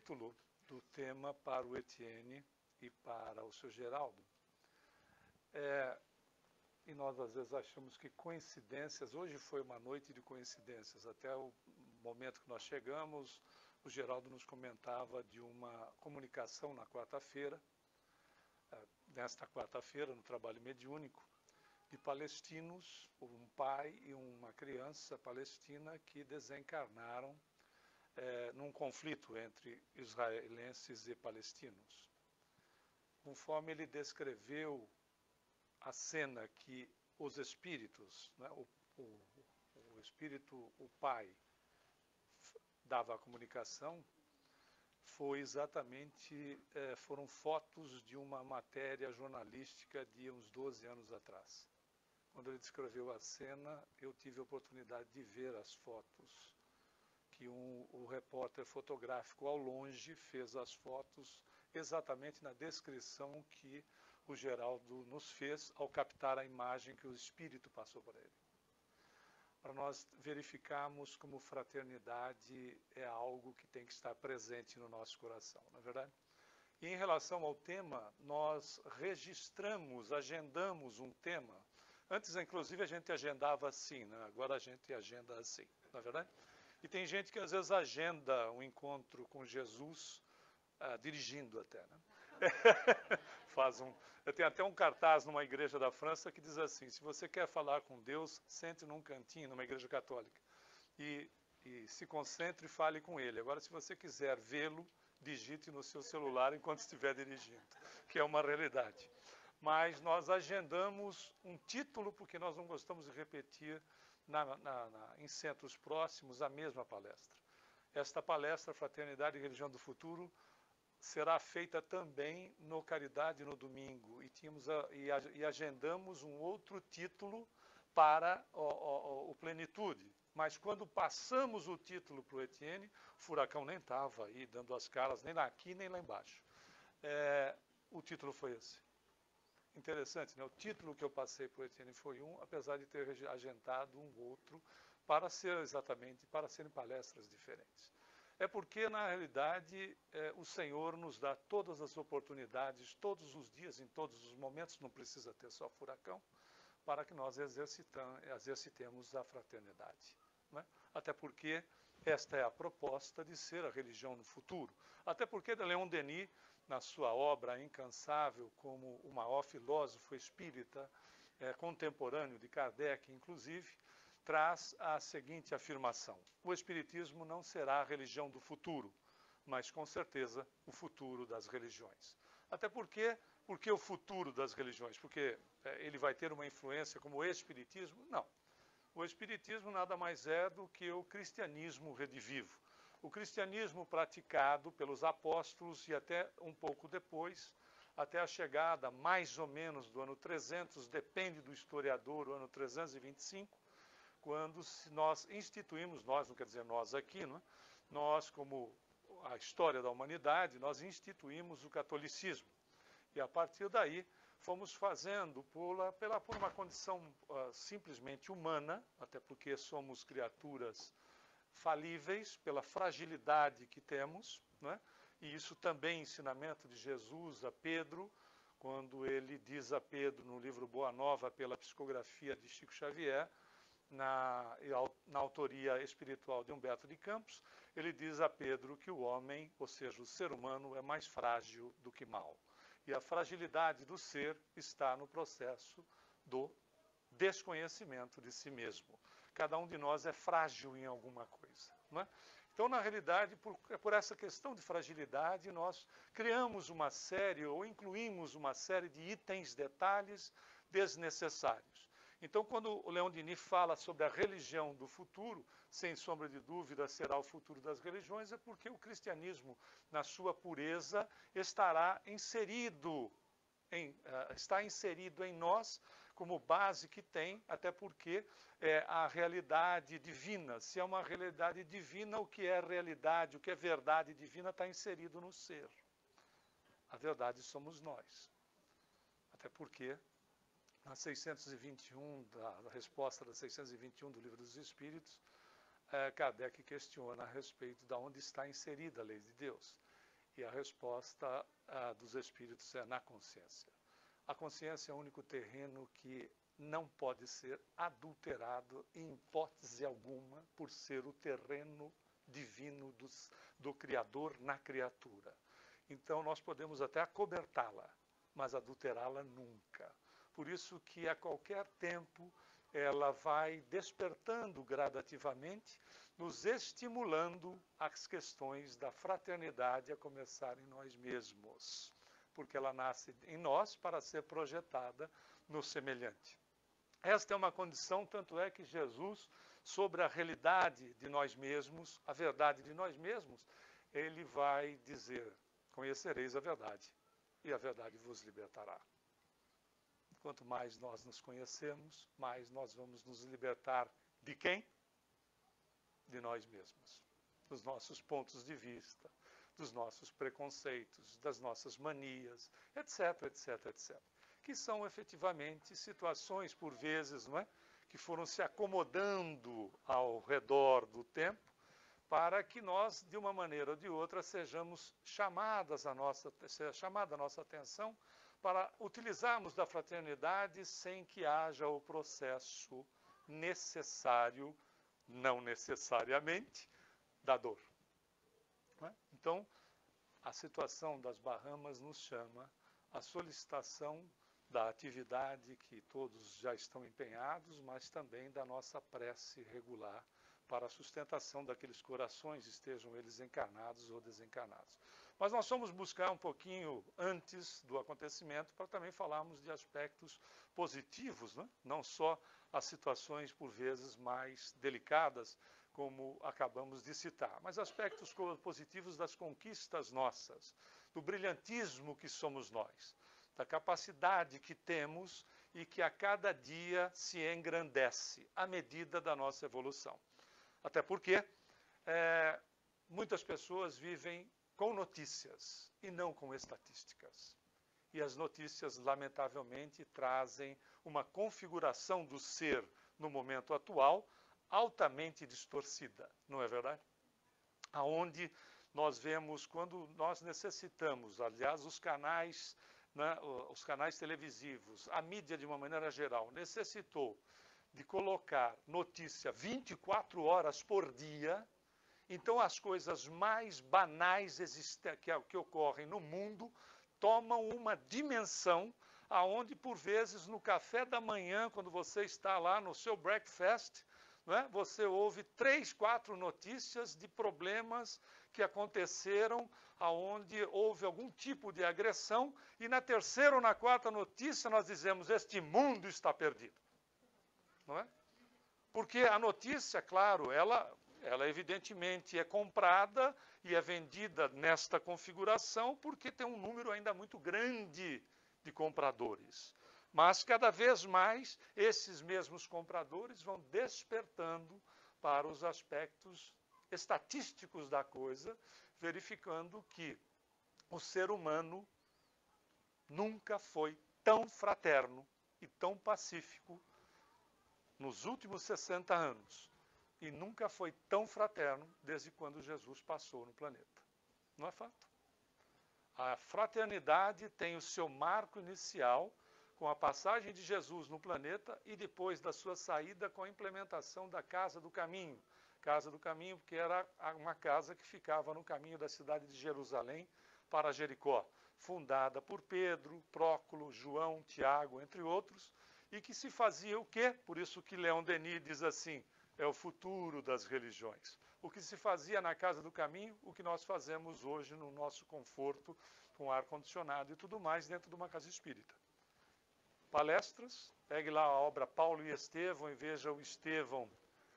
título do tema para o Etienne e para o seu Geraldo. E nós às vezes achamos que coincidências, hoje foi uma noite de coincidências, até o momento que nós chegamos, o Geraldo nos comentava de uma comunicação na quarta-feira, nesta quarta-feira, no trabalho mediúnico, de palestinos, um pai e uma criança palestina que desencarnaram num conflito entre israelenses e palestinos. Conforme ele descreveu a cena que os espíritos, né, o espírito, o pai, dava a comunicação, foi exatamente, foram fotos de uma matéria jornalística de uns 12 anos atrás. Quando ele descreveu a cena, eu tive a oportunidade de ver as fotos que o repórter fotográfico ao longe fez as fotos exatamente na descrição que o Geraldo nos fez ao captar a imagem que o espírito passou para ele. Para nós verificarmos como fraternidade é algo que tem que estar presente no nosso coração, não é verdade? E em relação ao tema, nós registramos, agendamos um tema. Antes, inclusive, a gente agendava assim, né? Agora a gente agenda assim, não é verdade? E tem gente que às vezes agenda um encontro com Jesus, dirigindo até, né? Eu tenho até um cartaz numa igreja da França que diz assim: se você quer falar com Deus, sente num cantinho, numa igreja católica, e se concentre e fale com Ele. Agora, se você quiser vê-lo, digite no seu celular enquanto estiver dirigindo, que é uma realidade. Mas nós agendamos um título, porque nós não gostamos de repetir em centros próximos a mesma palestra. Esta palestra, Fraternidade e Religião do Futuro, será feita também no Caridade no domingo. E agendamos um outro título para o Plenitude. Mas quando passamos o título para o Etienne, o furacão nem estava aí dando as caras, nem aqui nem lá embaixo. O título foi esse. Interessante, né? O título que eu passei para o Etienne foi um, apesar de ter agendado um outro para serem palestras diferentes. É porque, na realidade, o Senhor nos dá todas as oportunidades, todos os dias, em todos os momentos, não precisa ter só furacão, para que nós exercitemos a fraternidade. Né? Até porque esta é a proposta de ser a religião no futuro. Até porque Leon Denis, na sua obra Incansável, como o maior filósofo espírita contemporâneo de Kardec, inclusive, traz a seguinte afirmação: o Espiritismo não será a religião do futuro, mas com certeza o futuro das religiões. Até porque o futuro das religiões? Porque ele vai ter uma influência como o Espiritismo? Não. O Espiritismo nada mais é do que o cristianismo redivivo. O cristianismo praticado pelos apóstolos e até um pouco depois, até a chegada mais ou menos do ano 300, depende do historiador, o ano 325, quando nós instituímos, nós não quer dizer nós aqui, não é? Nós, como a história da humanidade, nós instituímos o catolicismo. E a partir daí fomos fazendo por uma condição simplesmente humana, até porque somos criaturas falíveis, pela fragilidade que temos, não é? E isso também é ensinamento de Jesus a Pedro, quando ele diz a Pedro no livro Boa Nova, pela psicografia de Chico Xavier, na autoria espiritual de Humberto de Campos, ele diz a Pedro que o homem, ou seja, o ser humano, é mais frágil do que mal. E a fragilidade do ser está no processo do desconhecimento de si mesmo. Cada um de nós é frágil em alguma coisa, não é? Então, na realidade, por essa questão de fragilidade, nós criamos uma série, ou incluímos uma série de itens, detalhes desnecessários. Então, quando o Leon Denis fala sobre a religião do futuro, sem sombra de dúvida será o futuro das religiões, é porque o cristianismo, na sua pureza, está inserido em nós como base que tem, até porque é a realidade divina. Se é uma realidade divina, o que é realidade, o que é verdade divina está inserido no ser. A verdade somos nós. Até porque na 621, da resposta da 621 do Livro dos Espíritos, Kardec questiona a respeito de onde está inserida a lei de Deus. E a resposta dos espíritos é na consciência. A consciência é o único terreno que não pode ser adulterado em hipótese alguma por ser o terreno divino do Criador na criatura. Então nós podemos até acobertá-la, mas adulterá-la nunca. Por isso que a qualquer tempo ela vai despertando gradativamente, nos estimulando as questões da fraternidade a começar em nós mesmos, porque ela nasce em nós para ser projetada no semelhante. Esta é uma condição, tanto é que Jesus, sobre a realidade de nós mesmos, a verdade de nós mesmos, ele vai dizer: conhecereis a verdade, e a verdade vos libertará. Quanto mais nós nos conhecemos, mais nós vamos nos libertar de quem? De nós mesmos, dos nossos pontos de vista, dos nossos preconceitos, das nossas manias, etc, etc, etc. Que são efetivamente situações, por vezes, não é? Que foram se acomodando ao redor do tempo, para que nós, de uma maneira ou de outra, sejamos chamada a nossa atenção para utilizarmos da fraternidade sem que haja o processo necessário, não necessariamente, da dor. Não é? Então, a situação das Bahamas nos chama à solicitação da atividade que todos já estão empenhados, mas também da nossa prece regular para a sustentação daqueles corações, estejam eles encarnados ou desencarnados. Mas nós fomos buscar um pouquinho antes do acontecimento para também falarmos de aspectos positivos, né? Não só as situações, por vezes, mais delicadas, como acabamos de citar, mas aspectos positivos das conquistas nossas, do brilhantismo que somos nós, da capacidade que temos e que a cada dia se engrandece à medida da nossa evolução. Até porque muitas pessoas vivem com notícias e não com estatísticas. E as notícias, lamentavelmente, trazem uma configuração do ser no momento atual altamente distorcida, não é verdade? Aonde nós vemos, quando nós necessitamos, aliás, os canais, né, os canais televisivos, a mídia de uma maneira geral, necessitou de colocar notícia 24 horas por dia, então as coisas mais banais que ocorrem no mundo tomam uma dimensão aonde, por vezes, no café da manhã, quando você está lá no seu breakfast, né, você ouve 3, 4 notícias de problemas que aconteceram, aonde houve algum tipo de agressão, e na terceira ou na quarta notícia nós dizemos: este mundo está perdido. Não é? Porque a notícia, claro, ela evidentemente é comprada e é vendida nesta configuração porque tem um número ainda muito grande de compradores. Mas cada vez mais esses mesmos compradores vão despertando para os aspectos estatísticos da coisa, verificando que o ser humano nunca foi tão fraterno e tão pacífico nos últimos 60 anos, e nunca foi tão fraterno desde quando Jesus passou no planeta. Não é fato? A fraternidade tem o seu marco inicial com a passagem de Jesus no planeta e depois da sua saída com a implementação da Casa do Caminho. Casa do Caminho, porque era uma casa que ficava no caminho da cidade de Jerusalém para Jericó, fundada por Pedro, Próculo, João, Tiago, entre outros, e que se fazia o quê? Por isso que Leon Denis diz assim: é o futuro das religiões. O que se fazia na Casa do Caminho, o que nós fazemos hoje no nosso conforto, com ar-condicionado e tudo mais, dentro de uma casa espírita. Palestras, pegue lá a obra Paulo e Estevão e veja o Estevão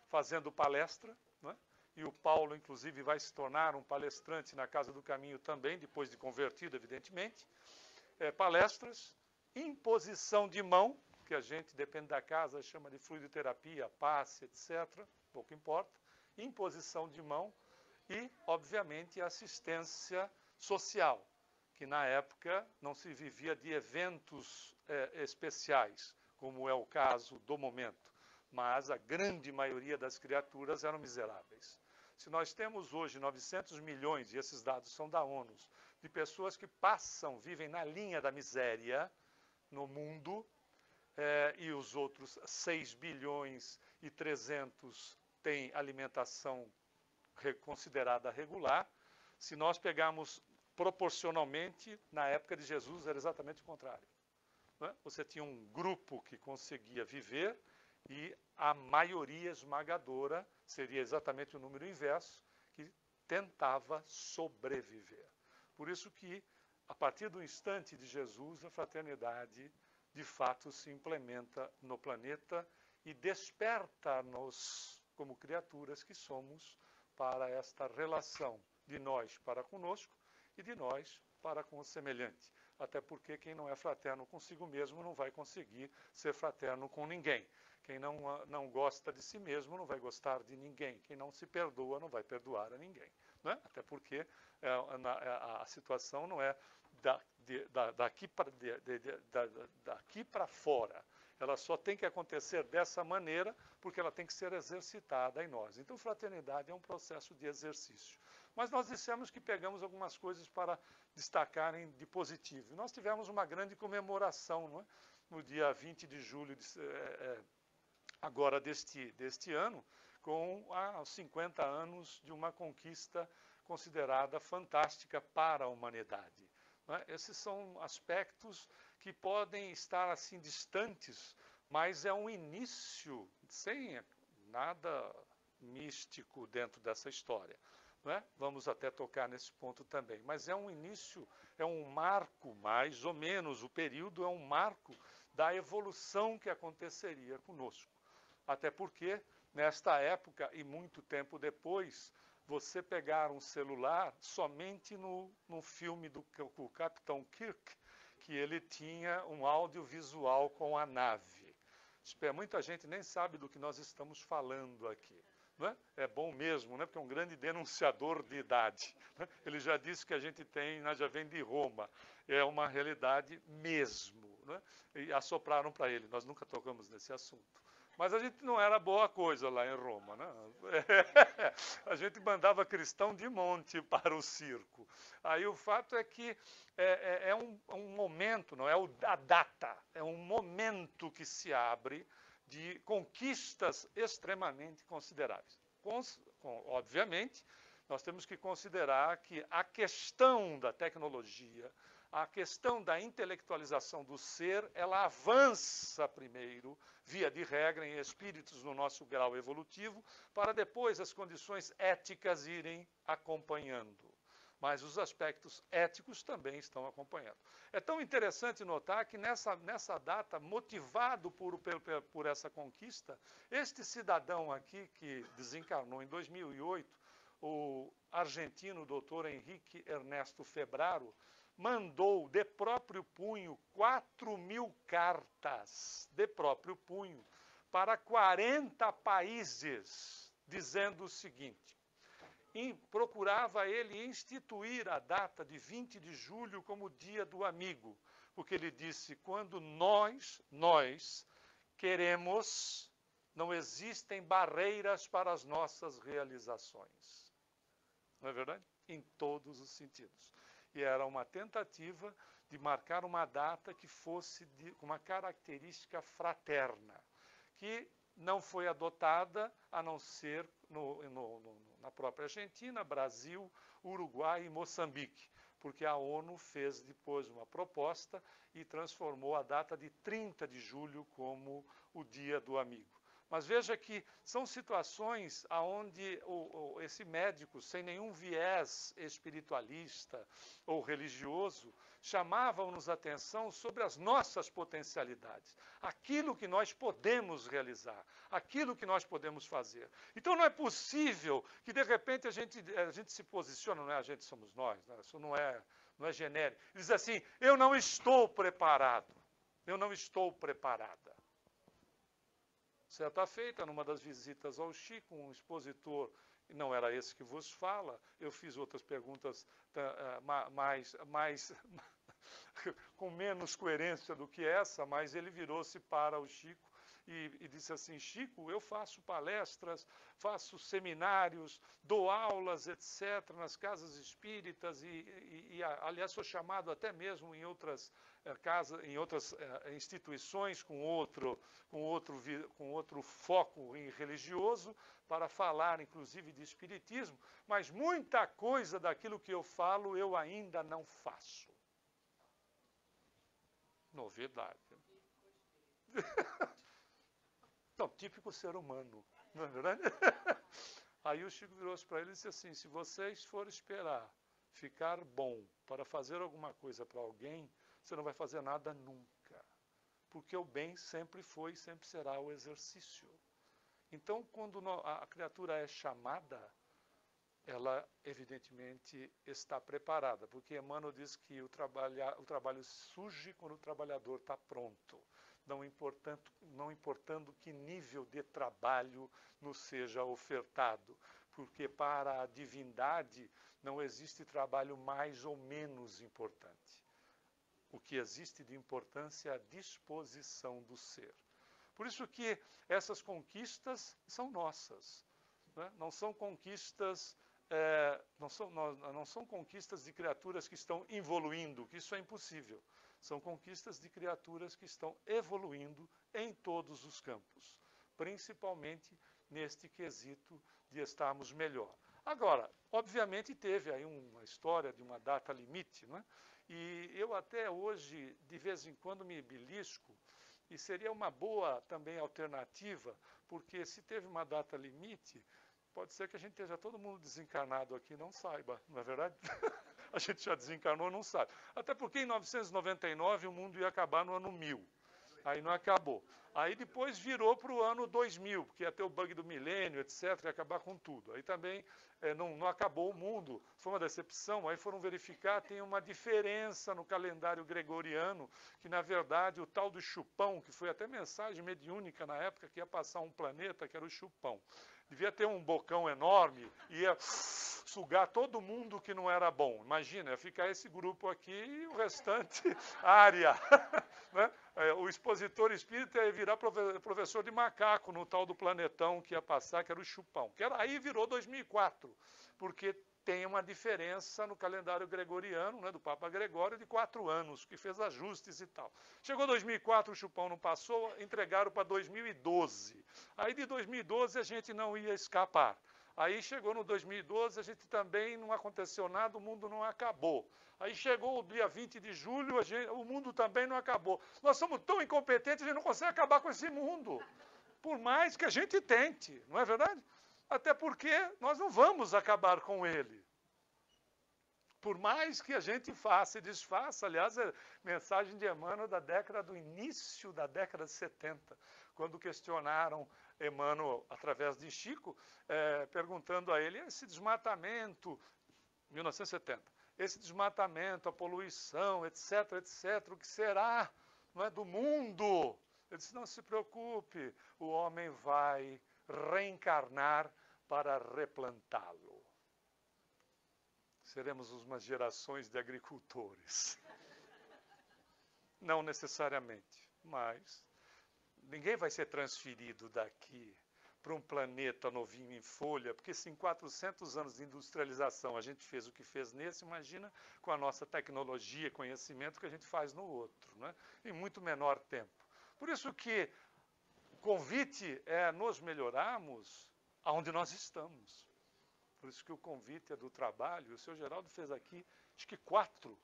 fazendo palestra, não é? E o Paulo, inclusive, vai se tornar um palestrante na Casa do Caminho também, depois de convertido, evidentemente. Palestras, imposição de mão, que a gente, depende da casa, chama de fluidoterapia, passe, etc., pouco importa, imposição de mão e, obviamente, assistência social, que na época não se vivia de eventos especiais, como é o caso do momento, mas a grande maioria das criaturas eram miseráveis. Se nós temos hoje 900 milhões, e esses dados são da ONU, de pessoas que vivem na linha da miséria no mundo, e os outros 6 bilhões e 300 têm alimentação considerada regular. Se nós pegarmos proporcionalmente, na época de Jesus era exatamente o contrário. Né? Você tinha um grupo que conseguia viver e a maioria esmagadora, seria exatamente o número inverso, que tentava sobreviver. Por isso que, a partir do instante de Jesus, a fraternidade, de fato, se implementa no planeta e desperta-nos, como criaturas que somos, para esta relação de nós para conosco e de nós para com o semelhante. Até porque quem não é fraterno consigo mesmo não vai conseguir ser fraterno com ninguém. Quem não gosta de si mesmo não vai gostar de ninguém. Quem não se perdoa não vai perdoar a ninguém. Não é? Até porque a situação não é daqui para fora. Ela só tem que acontecer dessa maneira porque ela tem que ser exercitada em nós. Então, fraternidade é um processo de exercício. Mas nós dissemos que pegamos algumas coisas para destacarem de positivo. Nós tivemos uma grande comemoração, não é? No dia 20 de julho agora deste ano, com os 50 anos de uma conquista considerada fantástica para a humanidade. Não é? Esses são aspectos que podem estar assim distantes, mas é um início, sem nada místico dentro dessa história. Não é? Vamos até tocar nesse ponto também. Mas é um início, é um marco, mais ou menos, o período é um marco da evolução que aconteceria conosco. Até porque, nesta época e muito tempo depois, você pegar um celular somente no filme do Capitão Kirk, que ele tinha um audiovisual com a nave. Muita gente nem sabe do que nós estamos falando aqui. Não é? É bom mesmo, né? Porque é um grande denunciador de idade. Né? Ele já disse que a gente já vem de Roma. É uma realidade mesmo. Né? E assopraram para ele. Nós nunca tocamos nesse assunto. Mas a gente não era boa coisa lá em Roma. Né? A gente mandava cristão de monte para o circo. Aí o fato é que é um momento, não é a data, é um momento que se abre de conquistas extremamente consideráveis. Obviamente, nós temos que considerar que a questão da tecnologia, a questão da intelectualização do ser, ela avança primeiro, via de regra, em espíritos no nosso grau evolutivo, para depois as condições éticas irem acompanhando. Mas os aspectos éticos também estão acompanhando. É tão interessante notar que nessa data, motivado por essa conquista, este cidadão aqui, que desencarnou em 2008, o argentino doutor Henrique Ernesto Febraro, mandou de próprio punho 4.000 cartas, de próprio punho, para 40 países, dizendo o seguinte: procurava ele instituir a data de 20 de julho como Dia do Amigo, porque ele disse, quando nós queremos, não existem barreiras para as nossas realizações. Não é verdade? Em todos os sentidos. E era uma tentativa de marcar uma data que fosse com uma característica fraterna, que não foi adotada a não ser na própria Argentina, Brasil, Uruguai e Moçambique, porque a ONU fez depois uma proposta e transformou a data de 30 de julho como o Dia do Amigo. Mas veja que são situações onde esse médico, sem nenhum viés espiritualista ou religioso, chamavam-nos atenção sobre as nossas potencialidades, aquilo que nós podemos realizar, aquilo que nós podemos fazer. Então não é possível que de repente a gente se posiciona, não é a gente, somos nós, né? Isso não é genérico. Diz assim, eu não estou preparado, eu não estou preparada. Certa feita, numa das visitas ao Chico, um expositor, não era esse que vos fala, eu fiz outras perguntas com menos coerência do que essa, mas ele virou-se para o Chico e disse assim, Chico, eu faço palestras, faço seminários, dou aulas, etc., nas casas espíritas aliás, sou chamado até mesmo em outras casas, em outras instituições com outro foco religioso, para falar, inclusive, de espiritismo, mas muita coisa daquilo que eu falo eu ainda não faço. Novidade. Então, típico ser humano, não é verdade? Aí o Chico virou-se para ele e disse assim, se vocês forem esperar ficar bom para fazer alguma coisa para alguém, você não vai fazer nada nunca. Porque o bem sempre foi e sempre será o exercício. Então, quando a criatura é chamada, ela evidentemente está preparada, porque Emmanuel diz que o trabalho surge quando o trabalhador está pronto, não importando que nível de trabalho nos seja ofertado, porque para a divindade não existe trabalho mais ou menos importante. O que existe de importância é a disposição do ser. Por isso que essas conquistas são nossas, né? Não são conquistas, não são conquistas de criaturas que estão evoluindo, que isso é impossível. São conquistas de criaturas que estão evoluindo em todos os campos, principalmente neste quesito de estarmos melhor. Agora, obviamente teve aí uma história de uma data limite, né? E eu até hoje, de vez em quando, me belisco, e seria uma boa também alternativa, porque se teve uma data limite, pode ser que a gente esteja todo mundo desencarnado aqui e não saiba, não é verdade? A gente já desencarnou, não sabe. Até porque em 1999 o mundo ia acabar no ano 1000. Aí não acabou. Aí depois virou para o ano 2000, porque ia ter o bug do milênio, etc., ia acabar com tudo. Aí também não acabou o mundo, foi uma decepção. Aí foram verificar, tem uma diferença no calendário gregoriano, que na verdade o tal do Chupão, que foi até mensagem mediúnica na época, que ia passar um planeta, que era o Chupão. Devia ter um bocão enorme, ia sugar todo mundo que não era bom. Imagina, ia ficar esse grupo aqui e o restante área. Né? O expositor espírita ia virar professor de macaco no tal do planetão que ia passar, que era o Chupão. Aí virou 2004, porque tem uma diferença no calendário gregoriano, né, do Papa Gregório, de 4 anos, que fez ajustes e tal. Chegou 2004, o Chupão não passou, entregaram para 2012. Aí de 2012 a gente não ia escapar. Aí chegou no 2012, a gente também não aconteceu nada, o mundo não acabou. Aí chegou o dia 20 de julho, o mundo também não acabou. Nós somos tão incompetentes, a gente não consegue acabar com esse mundo. Por mais que a gente tente, não é verdade? Até porque nós não vamos acabar com ele. Por mais que a gente faça e desfaça, aliás, é mensagem de Emmanuel do início da década de 70, quando questionaram Emmanuel, através de Chico, perguntando a ele, esse desmatamento, 1970, esse desmatamento, a poluição, etc., etc., o que será, não é, do mundo? Ele disse, não se preocupe, o homem vai reencarnar para replantá-lo. Seremos umas gerações de agricultores. Não necessariamente, mas ninguém vai ser transferido daqui para um planeta novinho em folha, porque se em 400 anos de industrialização a gente fez o que fez nesse, imagina com a nossa tecnologia, conhecimento, que a gente faz no outro, né? Em muito menor tempo. Por isso que o convite é nos melhorarmos aonde nós estamos. Por isso que o convite é do trabalho. O seu Geraldo fez aqui, acho que 4.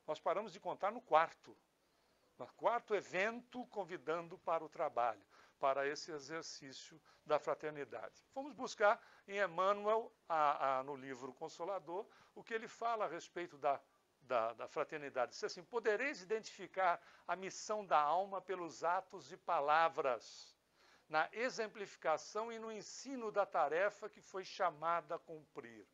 Nós paramos de contar no 4. No 4º evento convidando para o trabalho, para esse exercício da fraternidade. Vamos buscar em Emmanuel, no livro Consolador, o que ele fala a respeito da fraternidade. Diz assim, podereis identificar a missão da alma pelos atos e palavras, na exemplificação e no ensino da tarefa que foi chamada a cumprir,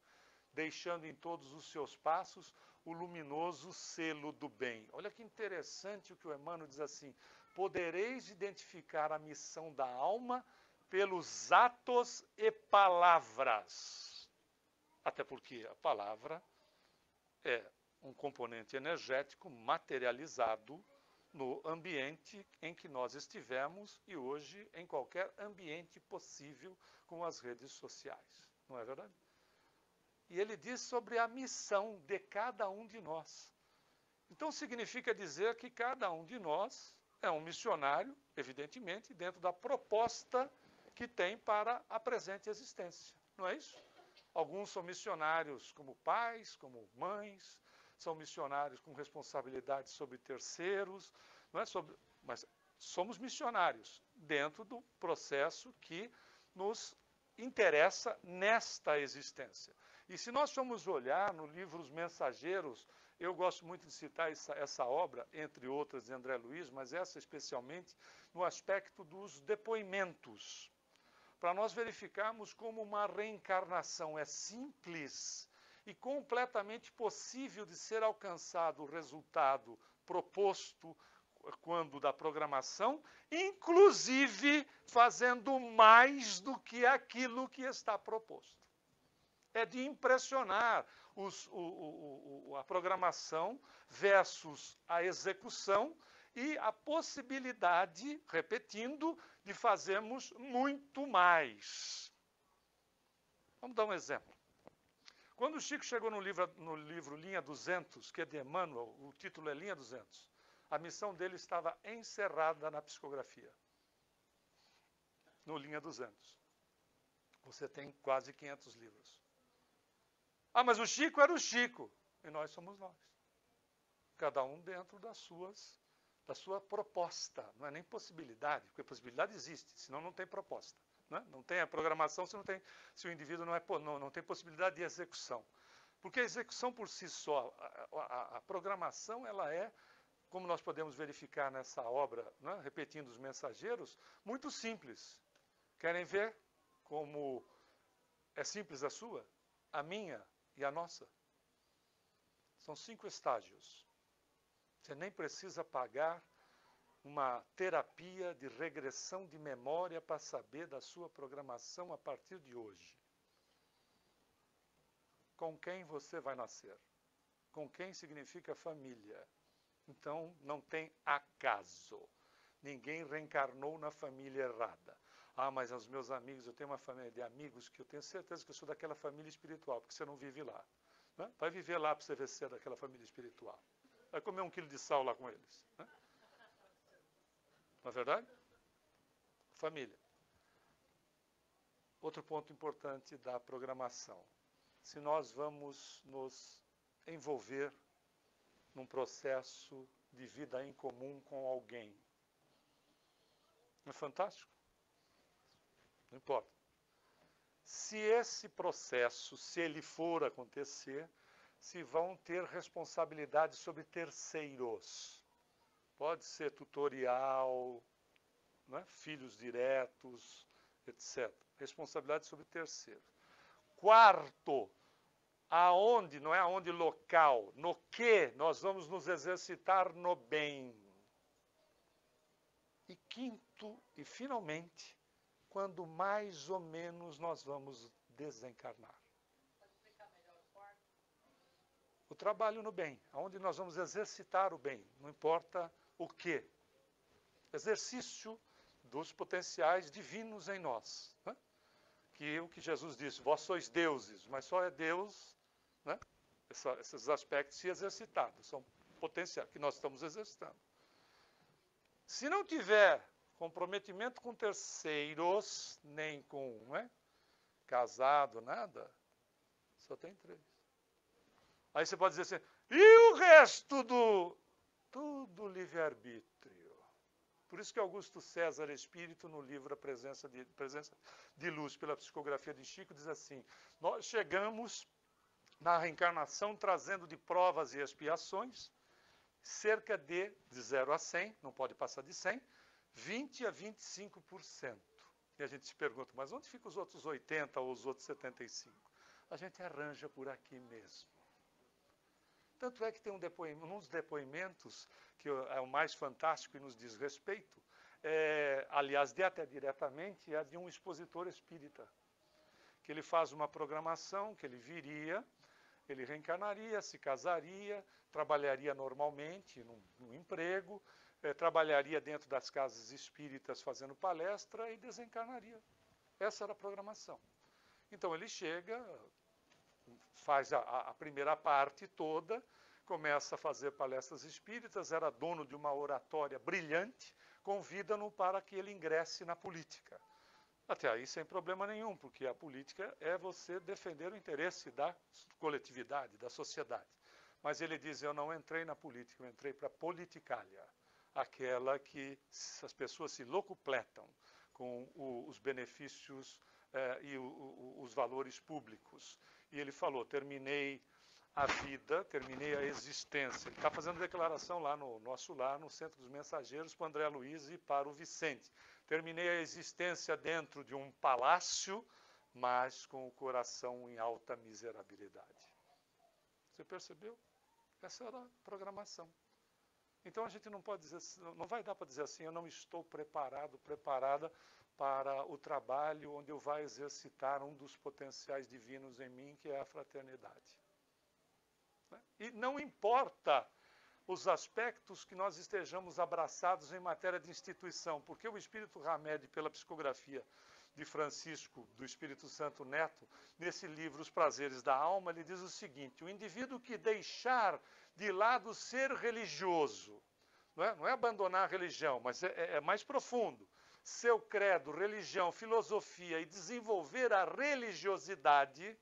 deixando em todos os seus passos o luminoso selo do bem. Olha que interessante o que o Emmanuel diz assim, podereis identificar a missão da alma pelos atos e palavras. Até porque a palavra é um componente energético materializado no ambiente em que nós estivemos e hoje em qualquer ambiente possível com as redes sociais. Não é verdade? E ele diz sobre a missão de cada um de nós. Então significa dizer que cada um de nós é um missionário, evidentemente, dentro da proposta que tem para a presente existência. Não é isso? Alguns são missionários como pais, como mães, são missionários com responsabilidade sobre terceiros, não é? Mas somos missionários dentro do processo que nos interessa nesta existência. E se nós formos olhar no livro Os Mensageiros, eu gosto muito de citar essa obra, entre outras, de André Luiz, mas essa especialmente no aspecto dos depoimentos, para nós verificarmos como uma reencarnação é simples e completamente possível de ser alcançado o resultado proposto quando da programação, inclusive fazendo mais do que aquilo que está proposto. É de impressionar a programação versus a execução e a possibilidade, repetindo, de fazermos muito mais. Vamos dar um exemplo. Quando o Chico chegou no livro Linha 200, que é de Emmanuel, o título é Linha 200, a missão dele estava encerrada na psicografia. No Linha 200. Você tem quase 500 livros. Ah, mas o Chico era o Chico. E nós somos nós. Cada um dentro da sua proposta. Não é nem possibilidade, porque possibilidade existe, senão não tem proposta. Não tem a programação se o indivíduo não tem possibilidade de execução. Porque a execução por si só, a programação, ela é, como nós podemos verificar nessa obra, né, repetindo os mensageiros, muito simples. Querem ver como é simples a sua, a minha e a nossa? São 5 estágios. Você nem precisa pagar uma terapia de regressão de memória para saber da sua programação a partir de hoje. Com quem você vai nascer? Com quem significa família? Então, não tem acaso. Ninguém reencarnou na família errada. Ah, mas os meus amigos, eu tenho uma família de amigos que eu tenho certeza que eu sou daquela família espiritual, porque você não vive lá. Né? Vai viver lá para você ver se é daquela família espiritual. Vai comer 1 quilo de sal lá com eles. Né? Não é verdade? Família. Outro ponto importante da programação. Se nós vamos nos envolver num processo de vida em comum com alguém. Não é fantástico? Não importa. Se esse processo, se ele for acontecer, se vão ter responsabilidade sobre terceiros. Pode ser tutorial, né? Filhos diretos, etc. Responsabilidade sobre terceiros. Quarto, aonde, não é aonde local, no que nós vamos nos exercitar no bem. E quinto, e finalmente, quando mais ou menos nós vamos desencarnar. Pode explicar melhor o quarto? O trabalho no bem, aonde nós vamos exercitar o bem, não importa o que. Exercício dos potenciais divinos em nós. Né? Que o que Jesus disse, vós sois deuses, mas só é Deus, né? Esses aspectos se exercitados, são potenciais que nós estamos exercitando. Se não tiver comprometimento com terceiros, nem com casado, nada, só tem 3. Aí você pode dizer assim, e o resto tudo livre-arbítrio. Por isso que Augusto César Espírito, no livro A Presença de Luz pela Psicografia de Chico, diz assim, nós chegamos na reencarnação trazendo de provas e expiações cerca de 0 a 100, não pode passar de 100, 20 a 25%. E a gente se pergunta, mas onde ficam os outros 80 ou os outros 75%? A gente arranja por aqui mesmo. Tanto é que tem um dos depoimentos, que é o mais fantástico e nos diz respeito, aliás, até diretamente, é de um expositor espírita, que ele faz uma programação, que ele viria, ele reencarnaria, se casaria, trabalharia normalmente num emprego, trabalharia dentro das casas espíritas fazendo palestra e desencarnaria. Essa era a programação. Então ele chega, faz a primeira parte toda, começa a fazer palestras espíritas, era dono de uma oratória brilhante, convida-no para que ele ingresse na política. Até aí sem problema nenhum, porque a política é você defender o interesse da coletividade, da sociedade. Mas ele diz, eu não entrei na política, eu entrei para a politicália, aquela que as pessoas se locupletam com os benefícios e os valores públicos. E ele falou, terminei a vida, terminei a existência. Ele está fazendo declaração lá no nosso lar, no Centro dos Mensageiros, para o André Luiz e para o Vicente. Terminei a existência dentro de um palácio, mas com o coração em alta miserabilidade. Você percebeu? Essa era a programação. Então a gente não pode dizer, não vai dar para dizer assim, eu não estou preparado, preparada para o trabalho onde eu vou exercitar um dos potenciais divinos em mim, que é a fraternidade. E não importa os aspectos que nós estejamos abraçados em matéria de instituição, porque o Espírito Hamed, pela psicografia de Francisco, do Espírito Santo Neto, nesse livro Os Prazeres da Alma, ele diz o seguinte, o indivíduo que deixar de lado ser religioso, não é abandonar a religião, mas é mais profundo, seu credo, religião, filosofia e desenvolver a religiosidade,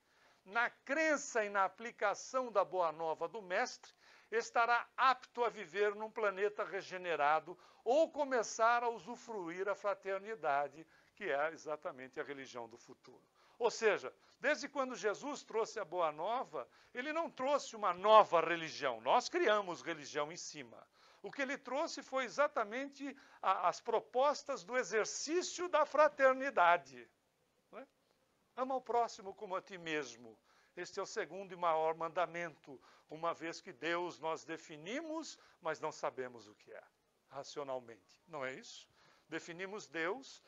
na crença e na aplicação da Boa Nova do Mestre, estará apto a viver num planeta regenerado ou começar a usufruir a fraternidade, que é exatamente a religião do futuro. Ou seja, desde quando Jesus trouxe a Boa Nova, ele não trouxe uma nova religião, nós criamos religião em cima. O que ele trouxe foi exatamente as propostas do exercício da fraternidade. Não é? Ama o próximo como a ti mesmo. Este é o segundo e maior mandamento, uma vez que Deus nós definimos, mas não sabemos o que é, racionalmente. Não é isso? Definimos Deus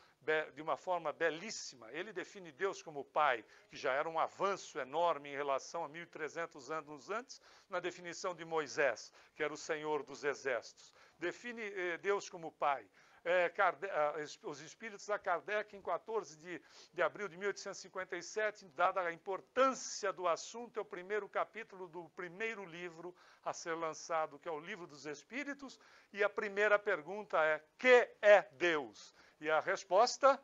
de uma forma belíssima. Ele define Deus como Pai, que já era um avanço enorme em relação a 1.300 anos antes, na definição de Moisés, que era o Senhor dos Exércitos. Define Deus como Pai. Os espíritos da Kardec, em 14 de abril de 1857, dada a importância do assunto, é o primeiro capítulo do primeiro livro a ser lançado, que é o Livro dos Espíritos, e a primeira pergunta é, que é Deus? E a resposta,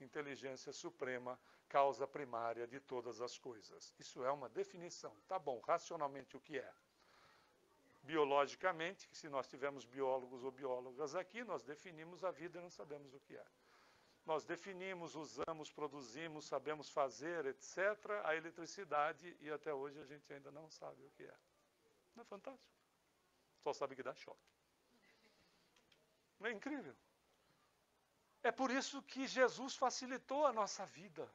inteligência suprema, causa primária de todas as coisas. Isso é uma definição. Tá bom, racionalmente o que é? Biologicamente, se nós tivermos biólogos ou biólogas aqui, nós definimos a vida e não sabemos o que é. Nós definimos, usamos, produzimos, sabemos fazer, etc., a eletricidade, e até hoje a gente ainda não sabe o que é. Não é fantástico? Só sabe que dá choque. Não é incrível? É por isso que Jesus facilitou a nossa vida.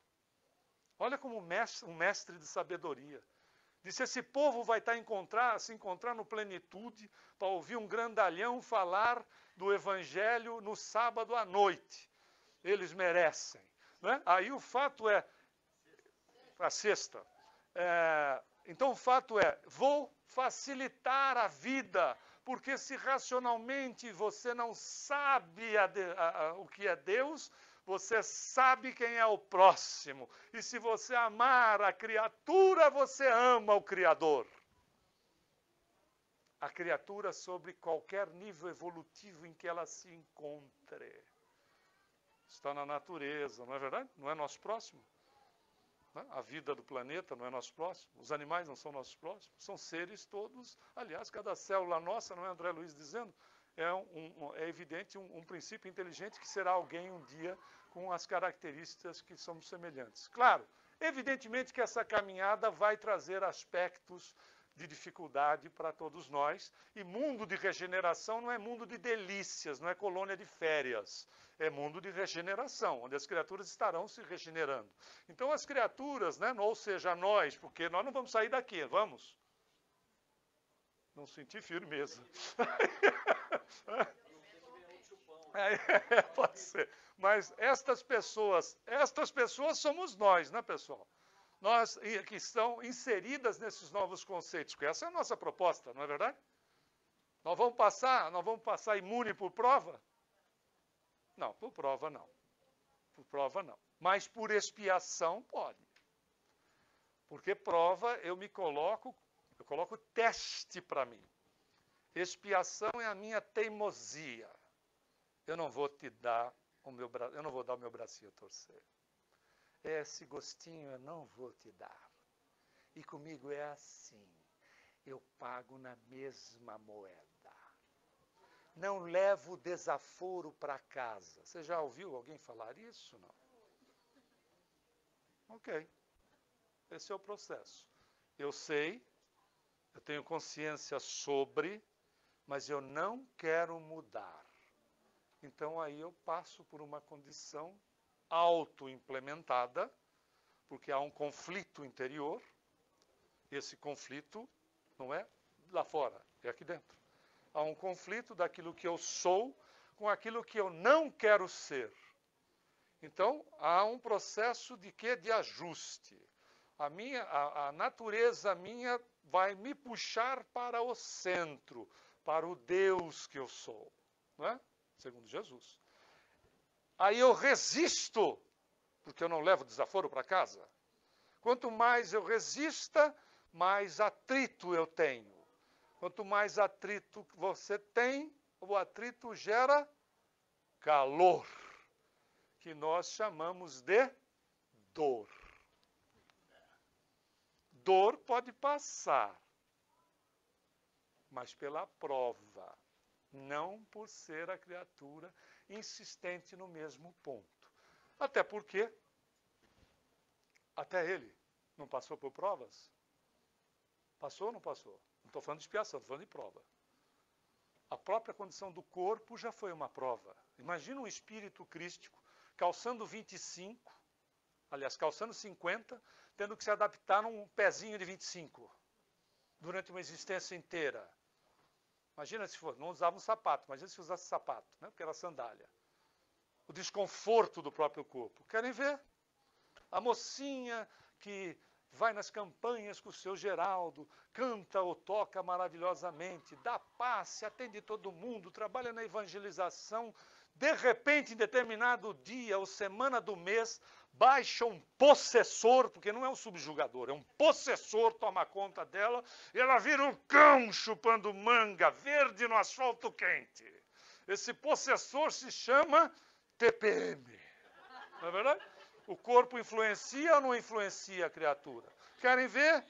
Olha como um mestre de sabedoria. Disse, esse povo vai se encontrar no plenitude para ouvir um grandalhão falar do Evangelho no sábado à noite. Eles merecem. Né? Aí o fato é, a sexta, então o fato é, vou facilitar a vida, porque se racionalmente você não sabe o que é Deus, você sabe quem é o próximo. E se você amar a criatura, você ama o Criador. A criatura sobre qualquer nível evolutivo em que ela se encontre. Está na natureza, não é verdade? Não é nosso próximo. A vida do planeta não é nosso próximo. Os animais não são nossos próximos. São seres todos. Aliás, cada célula nossa, não é André Luiz dizendo? É evidente um princípio inteligente que será alguém um dia com as características que somos semelhantes. Claro, evidentemente que essa caminhada vai trazer aspectos de dificuldade para todos nós, e mundo de regeneração não é mundo de delícias, não é colônia de férias, é mundo de regeneração, onde as criaturas estarão se regenerando. Então as criaturas, né, ou seja, nós, porque nós não vamos sair daqui, vamos? Não senti firmeza. Pode ser. Mas estas pessoas somos nós, né, pessoal? Nós que estão inseridas nesses novos conceitos, porque essa é a nossa proposta, não é verdade? Nós vamos passar imune por prova? Não, por prova não. Por prova não. Mas por expiação pode. Porque prova eu coloco teste para mim. Expiação é a minha teimosia. Eu não vou dar o meu bracinho a torcer. Esse gostinho eu não vou te dar. E comigo é assim. Eu pago na mesma moeda. Não levo desaforo para casa. Você já ouviu alguém falar isso? Não. Ok. Esse é o processo. Eu sei, eu tenho consciência sobre, mas eu não quero mudar. Então aí eu passo por uma condição auto-implementada, porque há um conflito interior. Esse conflito não é lá fora, é aqui dentro. Há um conflito daquilo que eu sou com aquilo que eu não quero ser. Então, há um processo de quê? De ajuste. A natureza minha vai me puxar para o centro, para o Deus que eu sou, não é? Segundo Jesus. Aí eu resisto, porque eu não levo desaforo para casa. Quanto mais eu resista, mais atrito eu tenho. Quanto mais atrito você tem, o atrito gera calor, que nós chamamos de dor. Dor pode passar, mas pela prova, não por ser a criatura insistente no mesmo ponto. Até porque, até ele não passou por provas? Passou ou não passou? Não estou falando de expiação, estou falando de prova. A própria condição do corpo já foi uma prova. Imagina um espírito crístico calçando 25, aliás, calçando 50, tendo que se adaptar num pezinho de 25 durante uma existência inteira. Imagina se fosse, não usava um sapato, imagina se usasse sapato, né? Porque era sandália. O desconforto do próprio corpo. Querem ver? A mocinha que vai nas campanhas com o seu Geraldo, canta ou toca maravilhosamente, dá passe, atende todo mundo, trabalha na evangelização. De repente, em determinado dia ou semana do mês, baixa um possessor, porque não é um subjugador, é um possessor, toma conta dela, e ela vira um cão chupando manga verde no asfalto quente. Esse possessor se chama TPM. Não é verdade? O corpo influencia ou não influencia a criatura? Querem ver?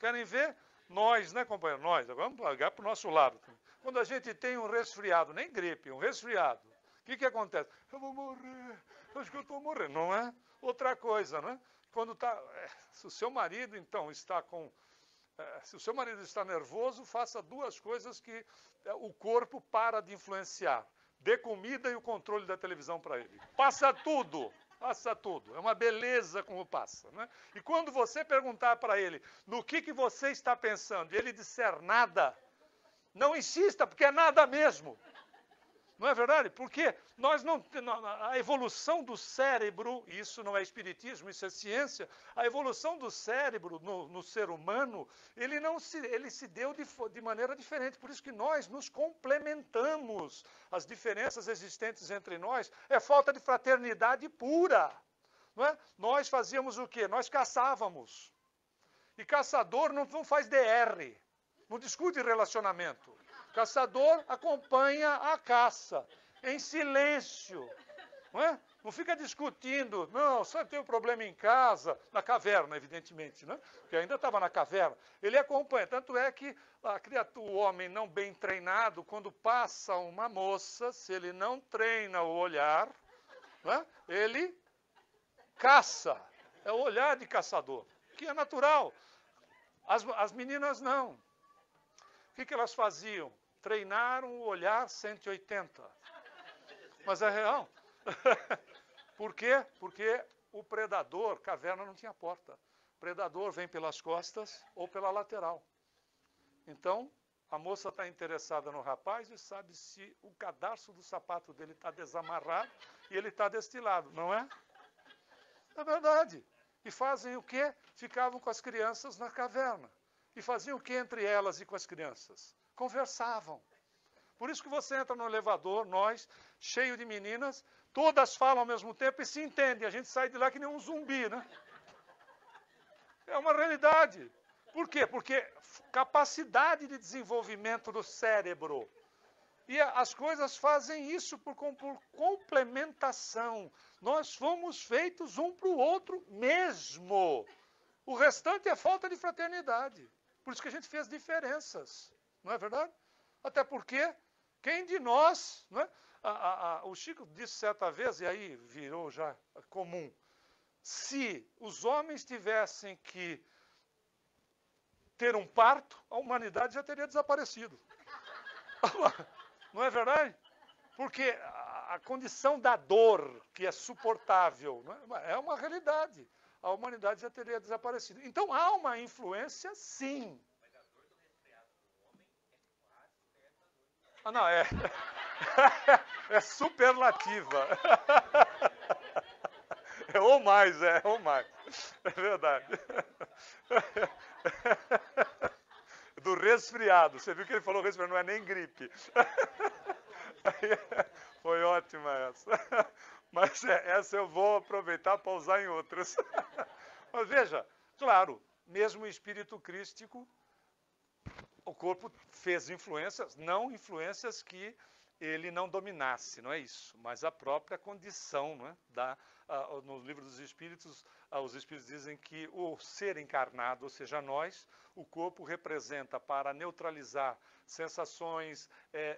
Querem ver? Nós, né, companheiro? Nós, agora vamos largar para o nosso lado. Quando a gente tem um resfriado, nem gripe, um resfriado, o que acontece? Eu vou morrer, acho que eu estou morrendo. Não é? Outra coisa, né? Quando está... se o seu marido, então, está com... se o seu marido está nervoso, faça duas coisas que o corpo para de influenciar. Dê comida e o controle da televisão para ele. Passa tudo. Passa tudo. É uma beleza como passa, né? E quando você perguntar para ele no que você está pensando e ele disser nada, não insista, porque é nada mesmo. Não é verdade? Porque a evolução do cérebro, isso não é espiritismo, isso é ciência, a evolução do cérebro no ser humano, ele se deu de maneira diferente. Por isso que nós nos complementamos. As diferenças existentes entre nós é falta de fraternidade pura. Não é? Nós fazíamos o quê? Nós caçávamos. E caçador não faz DR, não discute relacionamento. Caçador acompanha a caça, em silêncio. Não é? Não fica discutindo, não, só tem um problema em casa, na caverna, evidentemente, né? Porque ainda estava na caverna. Ele acompanha, tanto é que o homem não bem treinado, quando passa uma moça, se ele não treina o olhar, né? Ele caça. É o olhar de caçador, que é natural. As meninas não. O que elas faziam? Treinaram o olhar 180. Mas é real. Por quê? Porque o predador, caverna não tinha porta. O predador vem pelas costas ou pela lateral. Então, a moça está interessada no rapaz e sabe se o cadarço do sapato dele está desamarrado e ele está destilado, não é? É verdade. E fazem o quê? Ficavam com as crianças na caverna. E faziam o que entre elas e com as crianças? Conversavam. Por isso que você entra no elevador, nós, cheio de meninas, todas falam ao mesmo tempo e se entendem. A gente sai de lá que nem um zumbi, né? É uma realidade. Por quê? Porque capacidade de desenvolvimento do cérebro. E as coisas fazem isso por complementação. Nós fomos feitos um para o outro mesmo. O restante é falta de fraternidade. Por isso que a gente fez diferenças. Não é verdade? Até porque, quem de nós... Não é? O Chico disse certa vez, e aí virou já comum, se os homens tivessem que ter um parto, a humanidade já teria desaparecido. Não é verdade? Porque a condição da dor, que é suportável, é uma realidade. A humanidade já teria desaparecido. Então há uma influência, sim. Mas a dor do resfriado do homem é quase perto da dor do... Ah, não, é superlativa. É ou mais, ou mais. É verdade. Do resfriado. Você viu que ele falou resfriado, não é nem gripe. Foi ótima essa. Mas essa eu vou aproveitar para usar em outras. Mas veja, claro, mesmo o espírito crístico, o corpo fez influências, não influências que ele não dominasse, não é isso, mas a própria condição, não é? No livro dos Espíritos, os Espíritos dizem que o ser encarnado, ou seja, nós, o corpo representa para neutralizar sensações,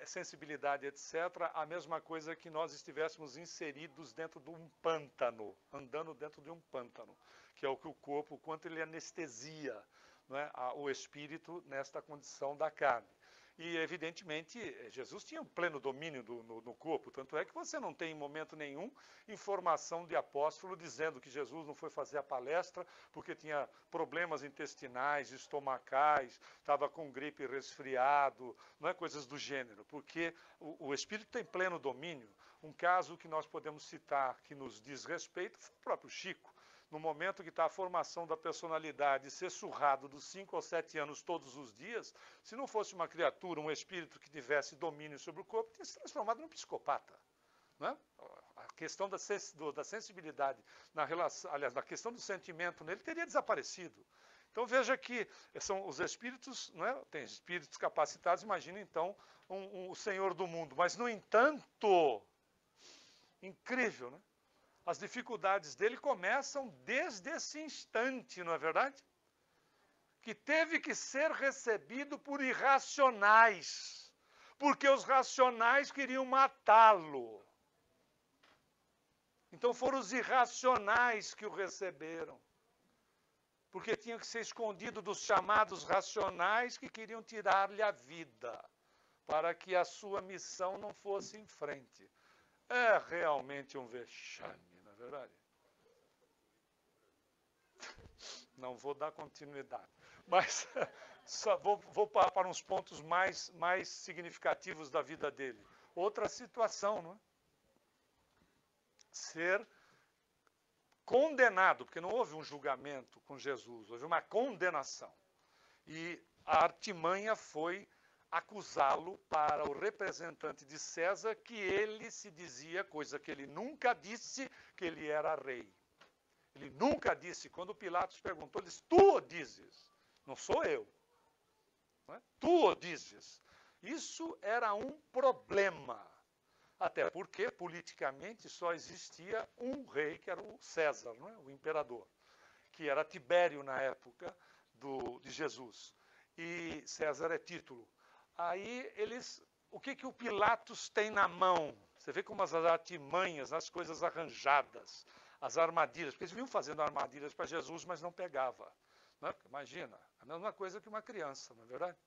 sensibilidade, etc., a mesma coisa que nós estivéssemos inseridos dentro de um pântano, andando dentro de um pântano, que é o que o corpo, o quanto ele anestesia, não é? O espírito nesta condição da carne. E, evidentemente, Jesus tinha um pleno domínio no corpo, tanto é que você não tem, em momento nenhum, informação de apóstolo dizendo que Jesus não foi fazer a palestra porque tinha problemas intestinais, estomacais, estava com gripe resfriado, não é coisas do gênero, porque o Espírito tem pleno domínio. Um caso que nós podemos citar que nos diz respeito foi o próprio Chico. No momento que está a formação da personalidade, ser surrado dos 5 aos 7 anos todos os dias, se não fosse uma criatura, um espírito que tivesse domínio sobre o corpo, teria se transformado num psicopata. Não é? A questão da sensibilidade, na questão do sentimento nele, teria desaparecido. Então veja que são os espíritos, não é? Tem espíritos capacitados, imagina então o Senhor do mundo. Mas, no entanto, incrível, né? As dificuldades dele começam desde esse instante, não é verdade? Que teve que ser recebido por irracionais, porque os racionais queriam matá-lo. Então foram os irracionais que o receberam, porque tinha que ser escondido dos chamados racionais que queriam tirar-lhe a vida, para que a sua missão não fosse em frente. É realmente um vexame. Verdade? Não vou dar continuidade, mas só vou para uns pontos mais significativos da vida dele. Outra situação, não é? Ser condenado, porque não houve um julgamento com Jesus, houve uma condenação. E a artimanha foi acusá-lo para o representante de César, que ele se dizia, coisa que ele nunca disse, que ele era rei. Ele nunca disse, quando Pilatos perguntou, ele disse, tu o dizes, não sou eu. Não é? Tu o dizes. Isso era um problema, até porque, politicamente, só existia um rei, que era o César, não é? O imperador, que era Tibério na época de Jesus. E César é título. Aí o que o Pilatos tem na mão? Você vê como as artimanhas, as coisas arranjadas, as armadilhas, porque eles vinham fazendo armadilhas para Jesus, mas não pegava. Não é? Imagina, a mesma coisa que uma criança, não é verdade?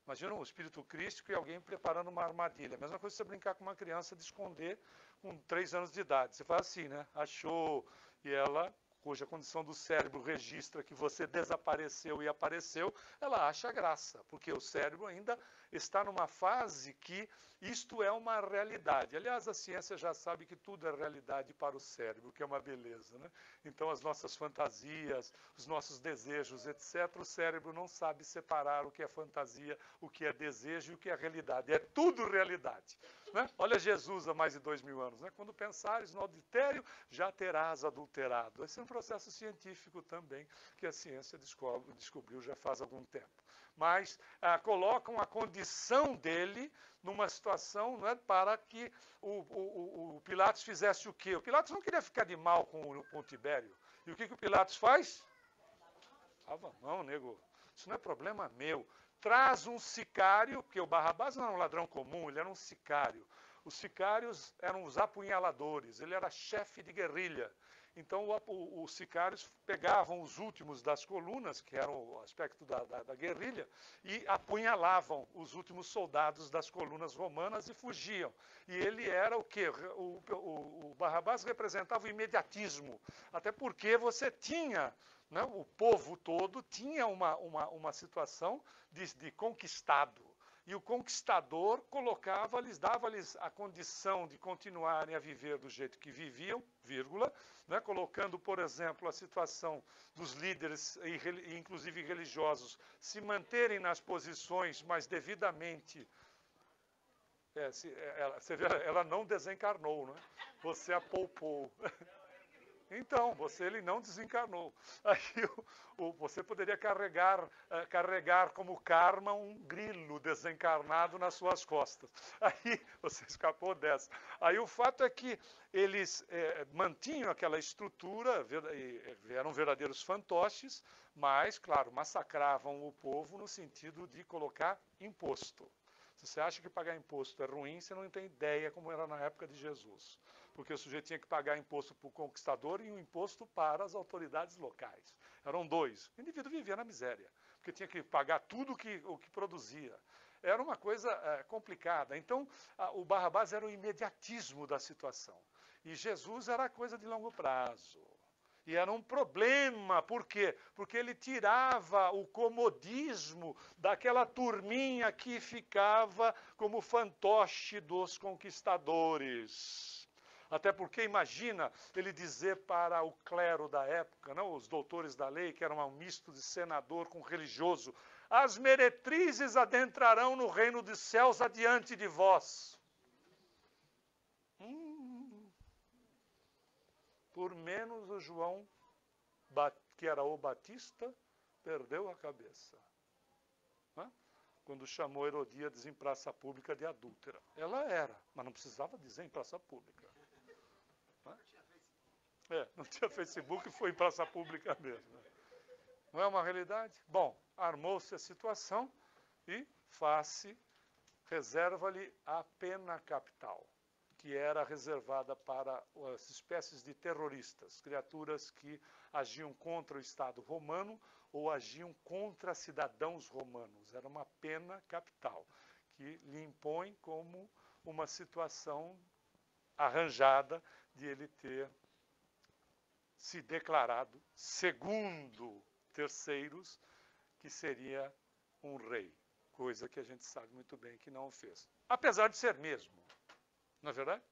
Imagina um espírito crístico e alguém preparando uma armadilha. A mesma coisa que você brincar com uma criança de esconder com 3 anos de idade. Você faz assim, né? Achou, e ela hoje a condição do cérebro registra que você desapareceu e apareceu, ela acha graça, porque o cérebro ainda está numa fase que isto é uma realidade. Aliás, a ciência já sabe que tudo é realidade para o cérebro, que é uma beleza, né? Então, as nossas fantasias, os nossos desejos, etc., o cérebro não sabe separar o que é fantasia, o que é desejo e o que é realidade. É tudo realidade. Né? Olha Jesus há mais de 2000 anos. Né? Quando pensares no adultério, já terás adulterado. Esse é um processo científico também que a ciência descobriu já faz algum tempo. Mas colocam a condição dele numa situação, não é, para que o Pilatos fizesse o quê? O Pilatos não queria ficar de mal com o Tibério. E o que o Pilatos faz? Não, nego, isso não é problema meu. Traz um sicário, porque o Barrabás não era um ladrão comum, ele era um sicário. Os sicários eram os apunhaladores, ele era chefe de guerrilha. Então, os sicários pegavam os últimos das colunas, que eram o aspecto da guerrilha, e apunhalavam os últimos soldados das colunas romanas e fugiam. E ele era o quê? O Barrabás representava o imediatismo, até porque você tinha, né, o povo todo tinha uma situação de conquistado. E o conquistador dava-lhes a condição de continuarem a viver do jeito que viviam, vírgula, né, colocando, por exemplo, a situação dos líderes, inclusive religiosos, se manterem nas posições, mas devidamente... você vê, ela não desencarnou, né? Você a poupou. Então, ele não desencarnou. Aí você poderia carregar como karma um grilo desencarnado nas suas costas. Aí você escapou dessa. Aí o fato é que eles mantinham aquela estrutura, eram verdadeiros fantoches, mas, claro, massacravam o povo no sentido de colocar imposto. Se você acha que pagar imposto é ruim, você não tem ideia como era na época de Jesus. Porque o sujeito tinha que pagar imposto para o conquistador e um imposto para as autoridades locais. Eram dois. O indivíduo vivia na miséria, porque tinha que pagar tudo o que produzia. Era uma coisa complicada. Então, o Barrabás era o imediatismo da situação. E Jesus era coisa de longo prazo. E era um problema, por quê? Porque ele tirava o comodismo daquela turminha que ficava como fantoche dos conquistadores. Até porque, imagina, ele dizer para o clero da época, não, os doutores da lei, que eram um misto de senador com religioso, as meretrizes adentrarão no reino dos céus adiante de vós. Por menos o João, que era o Batista, perdeu a cabeça. Né? Quando chamou Herodíades em praça pública de adúltera. Ela era, mas não precisava dizer em praça pública. Não tinha Facebook e foi em praça pública mesmo. Né? Não é uma realidade? Bom, armou-se a situação e reserva-lhe a pena capital, que era reservada para as espécies de terroristas, criaturas que agiam contra o Estado romano ou agiam contra cidadãos romanos. Era uma pena capital, que lhe impõe como uma situação arranjada de ele ter se declarado, segundo terceiros, que seria um rei, coisa que a gente sabe muito bem que não fez. Apesar de ser mesmo, não é verdade?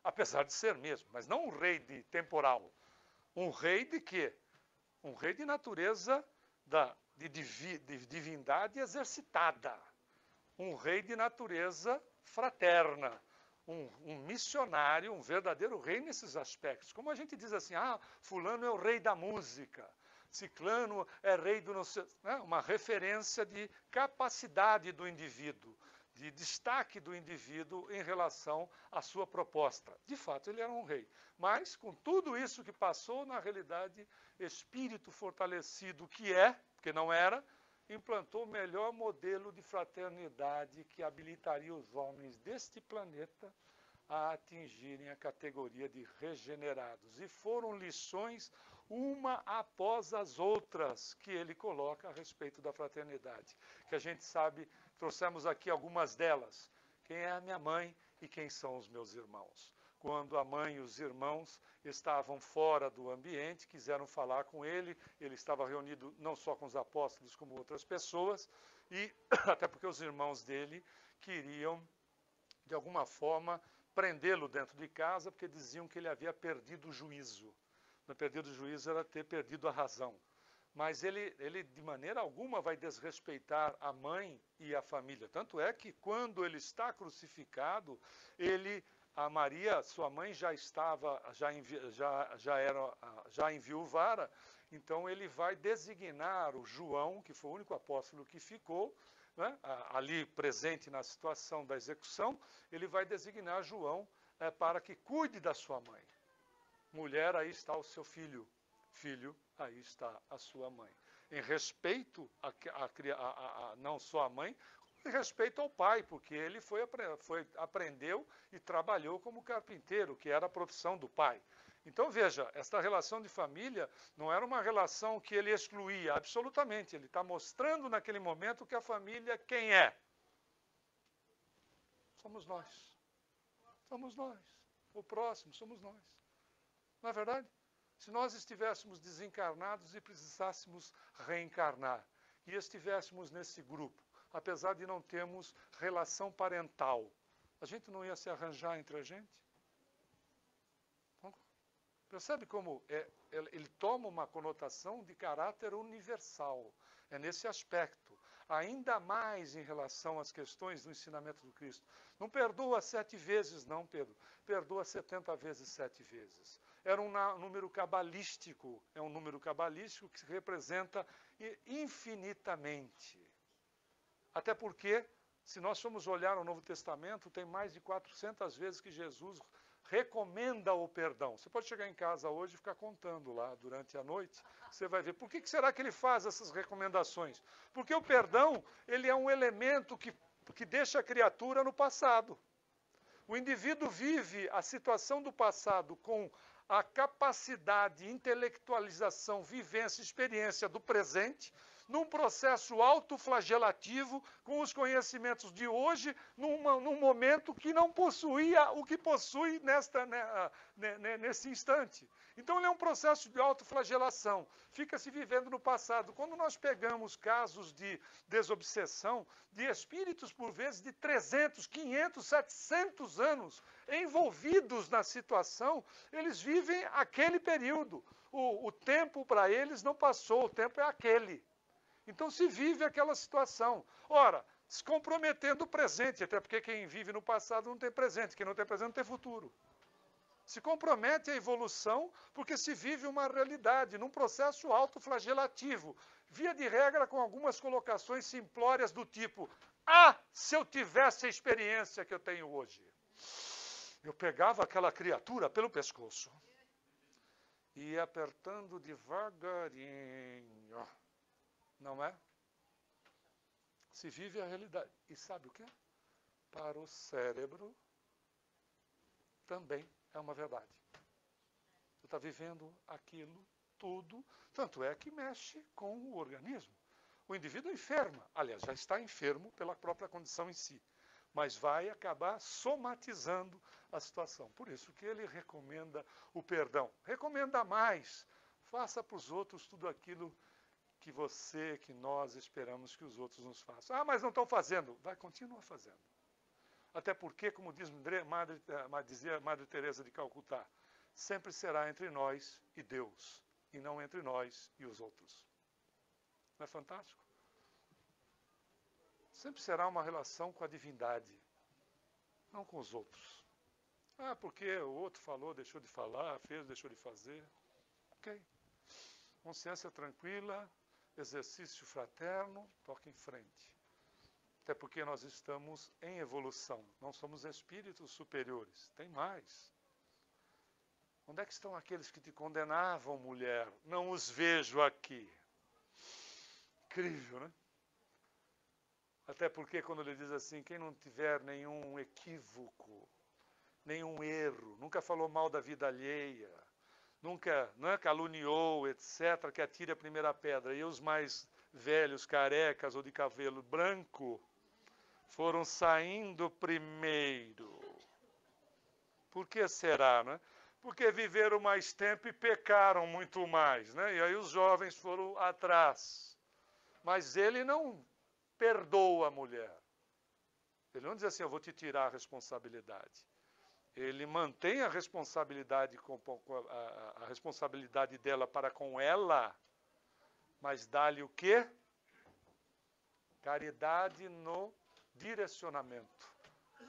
Apesar de ser mesmo, mas não um rei de temporal. Um rei de quê? Um rei de natureza de divindade exercitada. Um rei de natureza fraterna. Um missionário, um verdadeiro rei nesses aspectos. Como a gente diz assim, fulano é o rei da música, ciclano é rei do... Né? Uma referência de capacidade do indivíduo, de destaque do indivíduo em relação à sua proposta. De fato, ele era um rei. Mas, com tudo isso que passou, na realidade, espírito fortalecido que porque não era, implantou o melhor modelo de fraternidade que habilitaria os homens deste planeta a atingirem a categoria de regenerados. E foram lições uma após as outras que ele coloca a respeito da fraternidade, que a gente sabe, trouxemos aqui algumas delas. Quem é a minha mãe e quem são os meus irmãos? quando a mãe e os irmãos estavam fora do ambiente, quiseram falar com ele. Ele estava reunido não só com os apóstolos, como outras pessoas, e até porque os irmãos dele queriam, de alguma forma, prendê-lo dentro de casa, porque diziam que ele havia perdido o juízo. Não perdido o juízo era ter perdido a razão. Mas ele, de maneira alguma, vai desrespeitar a mãe e a família. Tanto é que, quando ele está crucificado, a Maria, sua mãe, já estava, já enviuvara. Então, ele vai designar o João, que foi o único apóstolo que ficou, né, ali presente na situação da execução. Ele vai designar João para que cuide da sua mãe. Mulher, aí está o seu filho. Filho, aí está a sua mãe. Em respeito não só à mãe, em respeito ao pai, porque ele aprendeu e trabalhou como carpinteiro, que era a profissão do pai. Então, veja, esta relação de família não era uma relação que ele excluía, absolutamente. Ele está mostrando naquele momento que a família quem é? Somos nós. Somos nós. O próximo somos nós. Não é verdade? Se nós estivéssemos desencarnados e precisássemos reencarnar, e estivéssemos nesse grupo, apesar de não termos relação parental, a gente não ia se arranjar entre a gente? Percebe como ele toma uma conotação de caráter universal? É nesse aspecto. Ainda mais em relação às questões do ensinamento do Cristo. Não perdoa 7 vezes, não, Pedro. Perdoa 70 vezes 7 vezes. Era um número cabalístico. É um número cabalístico que representa infinitamente. Até porque, se nós formos olhar o Novo Testamento, tem mais de 400 vezes que Jesus recomenda o perdão. Você pode chegar em casa hoje e ficar contando lá durante a noite. Você vai ver. Por que será que ele faz essas recomendações? Porque o perdão, ele é um elemento que deixa a criatura no passado. O indivíduo vive a situação do passado com a capacidade, intelectualização, vivência, experiência do presente, num processo autoflagelativo, com os conhecimentos de hoje, num momento que não possuía o que possui nesse instante. Então, ele é um processo de autoflagelação, fica-se vivendo no passado. Quando nós pegamos casos de desobsessão, de espíritos, por vezes, de 300, 500, 700 anos envolvidos na situação, eles vivem aquele período. O tempo para eles não passou, o tempo é aquele. Então se vive aquela situação. Ora, se comprometendo o presente, até porque quem vive no passado não tem presente, quem não tem presente não tem futuro. Se compromete a evolução porque se vive uma realidade, num processo autoflagelativo. Via de regra com algumas colocações simplórias do tipo: se eu tivesse a experiência que eu tenho hoje. Eu pegava aquela criatura pelo pescoço e ia apertando devagarinho. Não é? Se vive a realidade. E sabe o quê? Para o cérebro também é uma verdade. Você está vivendo aquilo tudo, tanto é que mexe com o organismo. O indivíduo enferma, aliás, já está enfermo pela própria condição em si, mas vai acabar somatizando a situação. Por isso que ele recomenda o perdão. Recomenda mais. Faça para os outros tudo aquilo que nós esperamos que os outros nos façam. Mas não estão fazendo. Vai, continua fazendo. Até porque, como dizia Madre Teresa de Calcutá, sempre será entre nós e Deus, e não entre nós e os outros. Não é fantástico? Sempre será uma relação com a divindade, não com os outros. Porque o outro falou, deixou de falar, fez, deixou de fazer. Ok. Consciência tranquila, exercício fraterno, toca em frente. Até porque nós estamos em evolução, não somos espíritos superiores. Tem mais. Onde é que estão aqueles que te condenavam, mulher? Não os vejo aqui. Incrível, né? Até porque quando ele diz assim, quem não tiver nenhum equívoco, nenhum erro, nunca falou mal da vida alheia, nunca caluniou, etc., que atire a primeira pedra. E os mais velhos, carecas ou de cabelo branco, foram saindo primeiro. Por que será, né? Porque viveram mais tempo e pecaram muito mais, né? E aí os jovens foram atrás. Mas ele não perdoa a mulher. Ele não diz assim, eu vou te tirar a responsabilidade. Ele mantém a responsabilidade, a responsabilidade dela para com ela, mas dá-lhe o quê? Caridade no direcionamento.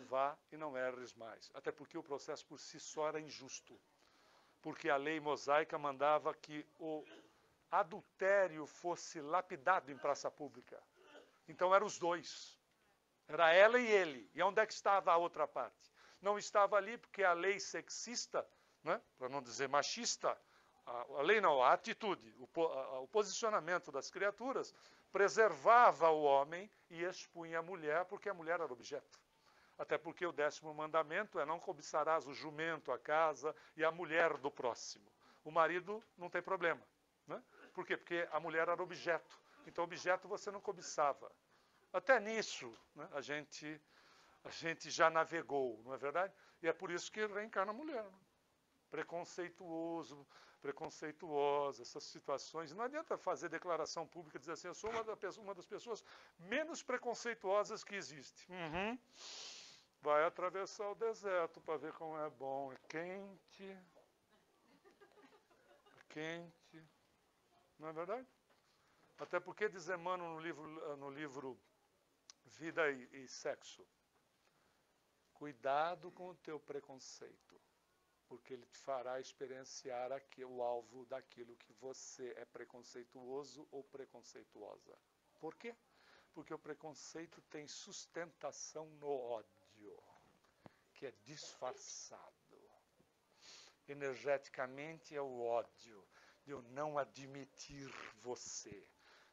Vá e não erres mais. Até porque o processo por si só era injusto. Porque a lei mosaica mandava que o adultério fosse lapidado em praça pública. Então eram os dois. Era ela e ele. E onde é que estava a outra parte? Não estava ali porque a lei sexista, né, para não dizer machista, a lei não, a atitude, o posicionamento das criaturas, preservava o homem e expunha a mulher, porque a mulher era objeto. Até porque o 10º mandamento é não cobiçarás o jumento, a casa e a mulher do próximo. O marido não tem problema. Né? Por quê? Porque a mulher era objeto. Então, objeto você não cobiçava. Até nisso, né, a gente já navegou, não é verdade? E é por isso que reencarna a mulher. Né? Preconceituosa, essas situações. Não adianta fazer declaração pública e dizer assim, eu sou uma das pessoas menos preconceituosas que existe. Vai atravessar o deserto para ver como é bom. É quente. Não é verdade? Até porque diz Emmanuel no livro Vida e Sexo. Cuidado com o teu preconceito, porque ele te fará experienciar o alvo daquilo que você é preconceituoso ou preconceituosa. Por quê? Porque o preconceito tem sustentação no ódio, que é disfarçado. Energeticamente é o ódio de eu não admitir você,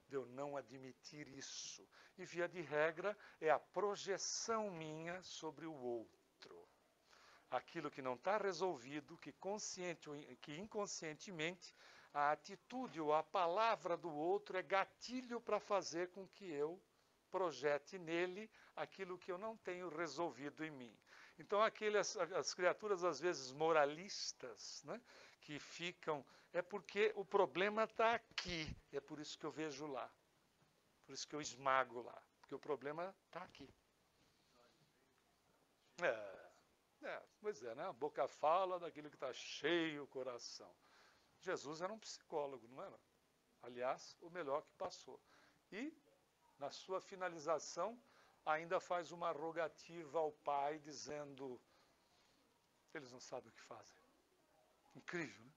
de eu não admitir isso. E, via de regra, é a projeção minha sobre o outro. Aquilo que não está resolvido, que inconscientemente, a atitude ou a palavra do outro é gatilho para fazer com que eu projete nele aquilo que eu não tenho resolvido em mim. Então, as criaturas, às vezes, moralistas, né, que ficam... É porque o problema está aqui. É por isso que eu vejo lá. Por isso que eu esmago lá. Porque o problema está aqui. Pois é, né? A boca fala daquilo que está cheio o coração. Jesus era um psicólogo, não era? Aliás, o melhor que passou. E, na sua finalização, ainda faz uma rogativa ao pai, dizendo, eles não sabem o que fazem. Incrível, né?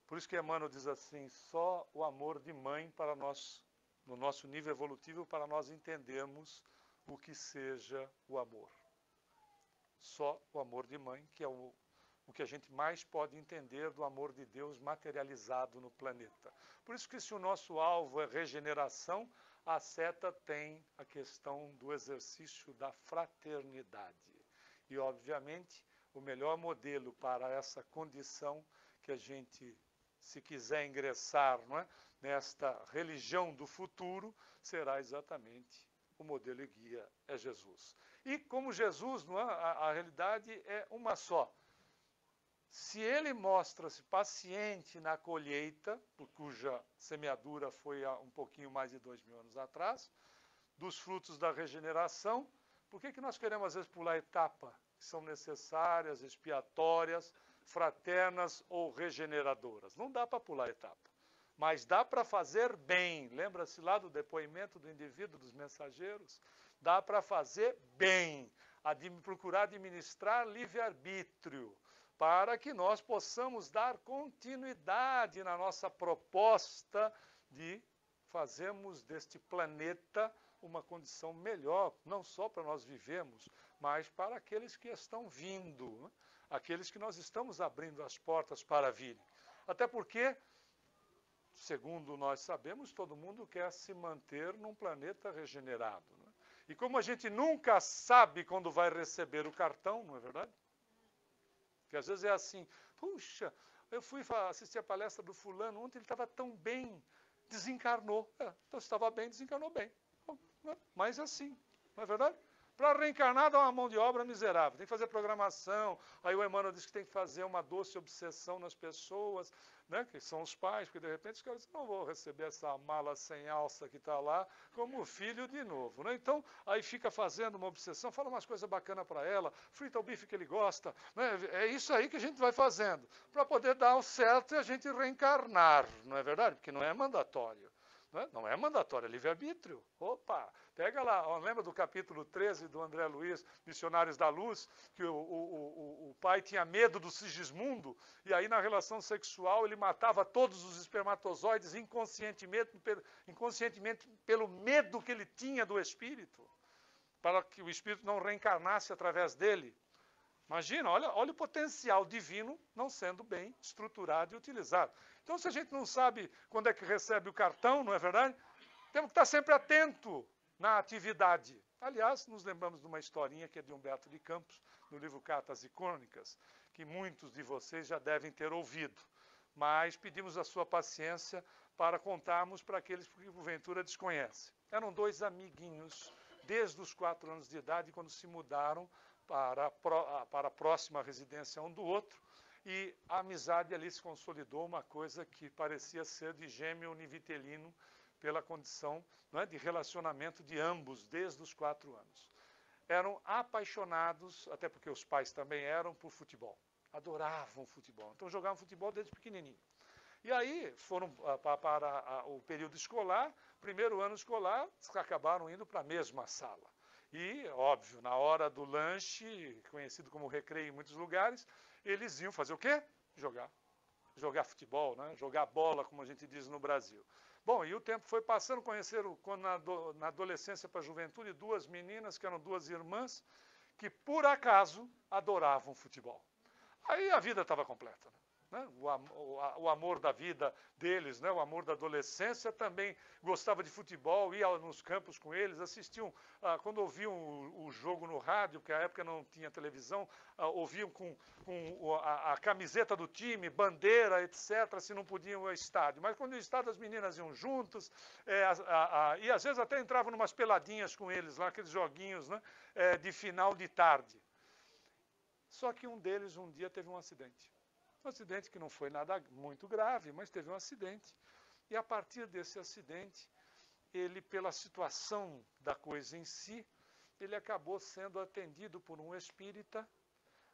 Por isso que Emmanuel diz assim, só o amor de mãe para nós, no nosso nível evolutivo, para nós entendermos o que seja o amor. Só o amor de mãe, que é o que a gente mais pode entender do amor de Deus materializado no planeta. Por isso que se o nosso alvo é regeneração, a seta tem a questão do exercício da fraternidade. E, obviamente, o melhor modelo para essa condição que a gente, se quiser ingressar, não é, nesta religião do futuro, será exatamente o modelo e guia é Jesus. E como Jesus, não é, a realidade é uma só. Se ele mostra-se paciente na colheita, por cuja semeadura foi há um pouquinho mais de 2000 anos atrás, dos frutos da regeneração, por que nós queremos às vezes pular etapa que são necessárias, expiatórias, fraternas ou regeneradoras? Não dá para pular etapa, mas dá para fazer bem. Lembra-se lá do depoimento do indivíduo, dos mensageiros? Dá para fazer bem, procurar administrar livre-arbítrio, para que nós possamos dar continuidade na nossa proposta de fazermos deste planeta uma condição melhor, não só para nós vivemos, mas para aqueles que estão vindo, né? Aqueles que nós estamos abrindo as portas para virem. Até porque, segundo nós sabemos, todo mundo quer se manter num planeta regenerado. Né? E como a gente nunca sabe quando vai receber o cartão, não é verdade? Porque às vezes é assim, puxa, eu fui assistir a palestra do fulano, ontem ele estava tão bem, desencarnou. Então se estava bem, desencarnou bem. Mas assim, não é verdade? Para reencarnar dá uma mão de obra miserável. Tem que fazer programação. Aí o Emmanuel diz que tem que fazer uma doce obsessão nas pessoas, né, que são os pais, porque de repente os caras dizem, não vou receber essa mala sem alça que está lá como filho de novo. Né? Então, aí fica fazendo uma obsessão, fala umas coisas bacanas para ela, frita o bife que ele gosta. Né? É isso aí que a gente vai fazendo, para poder dar o certo e a gente reencarnar, não é verdade? Porque não é mandatório. Não é mandatório, é livre-arbítrio. Opa, pega lá, ó, lembra do capítulo 13 do André Luiz, Missionários da Luz, que o pai tinha medo do Sigismundo, e aí na relação sexual ele matava todos os espermatozoides inconscientemente pelo medo que ele tinha do espírito, para que o espírito não reencarnasse através dele. Imagina, olha o potencial divino não sendo bem estruturado e utilizado. Então, se a gente não sabe quando é que recebe o cartão, não é verdade? Temos que estar sempre atento na atividade. Aliás, nos lembramos de uma historinha que é de Humberto de Campos, no livro Cartas e Crônicas, que muitos de vocês já devem ter ouvido. Mas pedimos a sua paciência para contarmos para aqueles que porventura desconhecem. Eram dois amiguinhos, desde os 4 anos de idade, quando se mudaram para a próxima residência um do outro, e a amizade ali se consolidou, uma coisa que parecia ser de gêmeo univitelino, pela condição, não é, de relacionamento de ambos, desde os 4 anos. Eram apaixonados, até porque os pais também eram, por futebol. Adoravam futebol. Então jogavam futebol desde pequenininho. E aí foram para o período escolar, primeiro ano escolar, acabaram indo para a mesma sala. E, óbvio, na hora do lanche, conhecido como recreio em muitos lugares, eles iam fazer o quê? Jogar futebol, né? Jogar bola, como a gente diz no Brasil. Bom, e o tempo foi passando, conheceram na adolescência para a juventude 2 meninas, que eram 2 irmãs, que por acaso adoravam futebol. Aí a vida estava completa, né? O amor da vida deles, né? O amor da adolescência, também gostava de futebol, ia nos campos com eles, assistiam, quando ouviam o jogo no rádio, porque na época não tinha televisão, ouviam com a camiseta do time, bandeira, etc., se não podiam ir ao estádio. Mas quando ia ao estádio, as meninas iam juntas, e às vezes até entravam numas peladinhas com eles, lá, aqueles joguinhos, né? De final de tarde. Só que um deles um dia teve um acidente. Um acidente que não foi nada muito grave, mas teve um acidente. E a partir desse acidente, ele, pela situação da coisa em si, ele acabou sendo atendido por um espírita,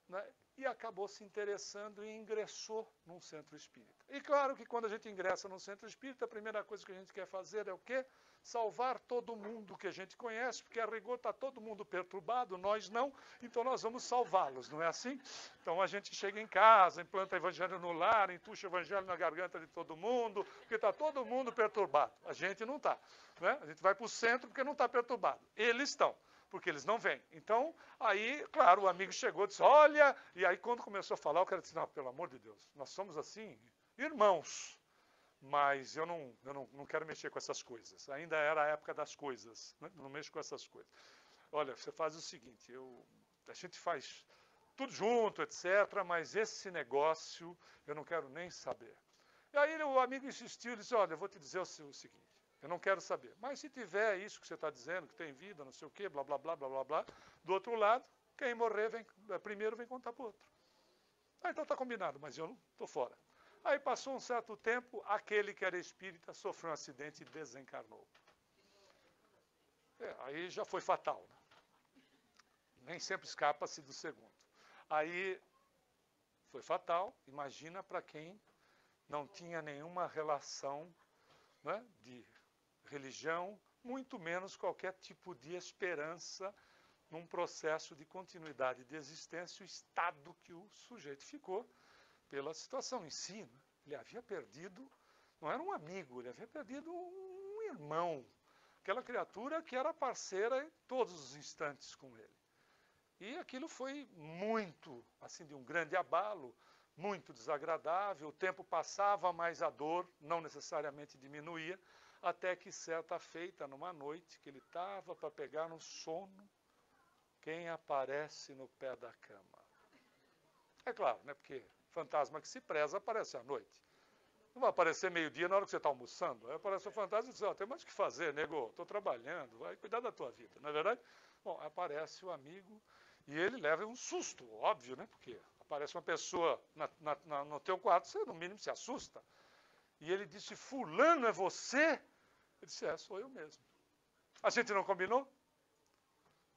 né, e acabou se interessando e ingressou num centro espírita. E claro que quando a gente ingressa num centro espírita, a primeira coisa que a gente quer fazer é o quê? Salvar todo mundo que a gente conhece, porque a rigor está todo mundo perturbado, nós não, então nós vamos salvá-los, não é assim? Então a gente chega em casa, implanta evangelho no lar, entuxa evangelho na garganta de todo mundo, porque está todo mundo perturbado. A gente não está, né? A gente vai para o centro porque não está perturbado. Eles estão, porque eles não vêm. Então, aí, claro, o amigo chegou e disse, olha, e aí quando começou a falar, o cara disse, não, pelo amor de Deus, nós somos assim, irmãos. Mas eu não quero mexer com essas coisas. Ainda era a época das coisas, né? Não mexo com essas coisas. Olha, você faz o seguinte, a gente faz tudo junto, etc., mas esse negócio eu não quero nem saber. E aí o amigo insistiu, ele disse, olha, eu vou te dizer o seguinte, eu não quero saber. Mas se tiver isso que você está dizendo, que tem vida, não sei o quê, blá, blá, blá, blá, blá, blá, do outro lado, quem morrer primeiro vem contar para o outro. Então está combinado, mas eu não estou fora. Aí passou um certo tempo, aquele que era espírita sofreu um acidente e desencarnou. Aí já foi fatal, né? Nem sempre escapa-se do segundo. Aí foi fatal, imagina para quem não tinha nenhuma relação, né, de religião, muito menos qualquer tipo de esperança num processo de continuidade de existência, o estado que o sujeito ficou, pela situação em si, né? Ele havia perdido, não era um amigo, ele havia perdido um irmão, aquela criatura que era parceira em todos os instantes com ele. E aquilo foi muito, assim, de um grande abalo, muito desagradável, o tempo passava, mas a dor não necessariamente diminuía, até que certa feita, numa noite, que ele estava para pegar no sono, quem aparece no pé da cama? É claro, né, porque fantasma que se preza aparece à noite. Não vai aparecer meio-dia na hora que você está almoçando. Aí aparece o fantasma e diz, tem mais o que fazer, nego, estou trabalhando, vai cuidar da tua vida, não é verdade? Bom, aparece o amigo e ele leva um susto, óbvio, né? Porque aparece uma pessoa no teu quarto, você no mínimo se assusta. E ele disse, fulano, é você? Ele disse, sou eu mesmo. A gente não combinou?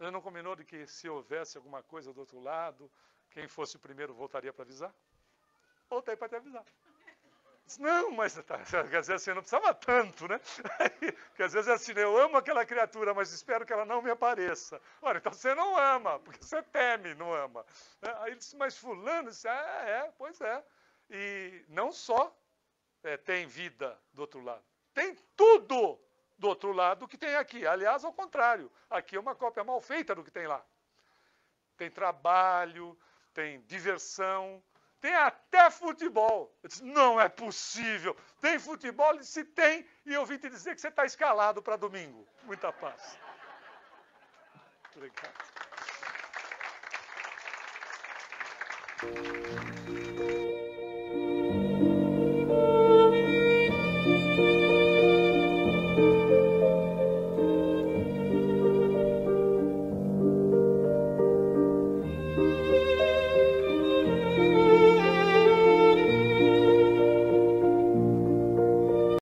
Ele não combinou de que se houvesse alguma coisa do outro lado, quem fosse o primeiro voltaria para avisar? Voltei para te avisar. Disse, não, mas quer dizer assim, não precisava tanto, né? Porque às vezes é assim, eu amo aquela criatura, mas espero que ela não me apareça. Ora, então você não ama, porque você teme, não ama. Aí ele disse, mas fulano, disse, pois é. E não só tem vida do outro lado, tem tudo do outro lado que tem aqui. Aliás, ao contrário, aqui é uma cópia mal feita do que tem lá. Tem trabalho, tem diversão, tem até futebol. Eu disse, não é possível. Tem futebol? Ele disse, tem, e eu vim te dizer que você está escalado para domingo. Muita paz. Obrigado.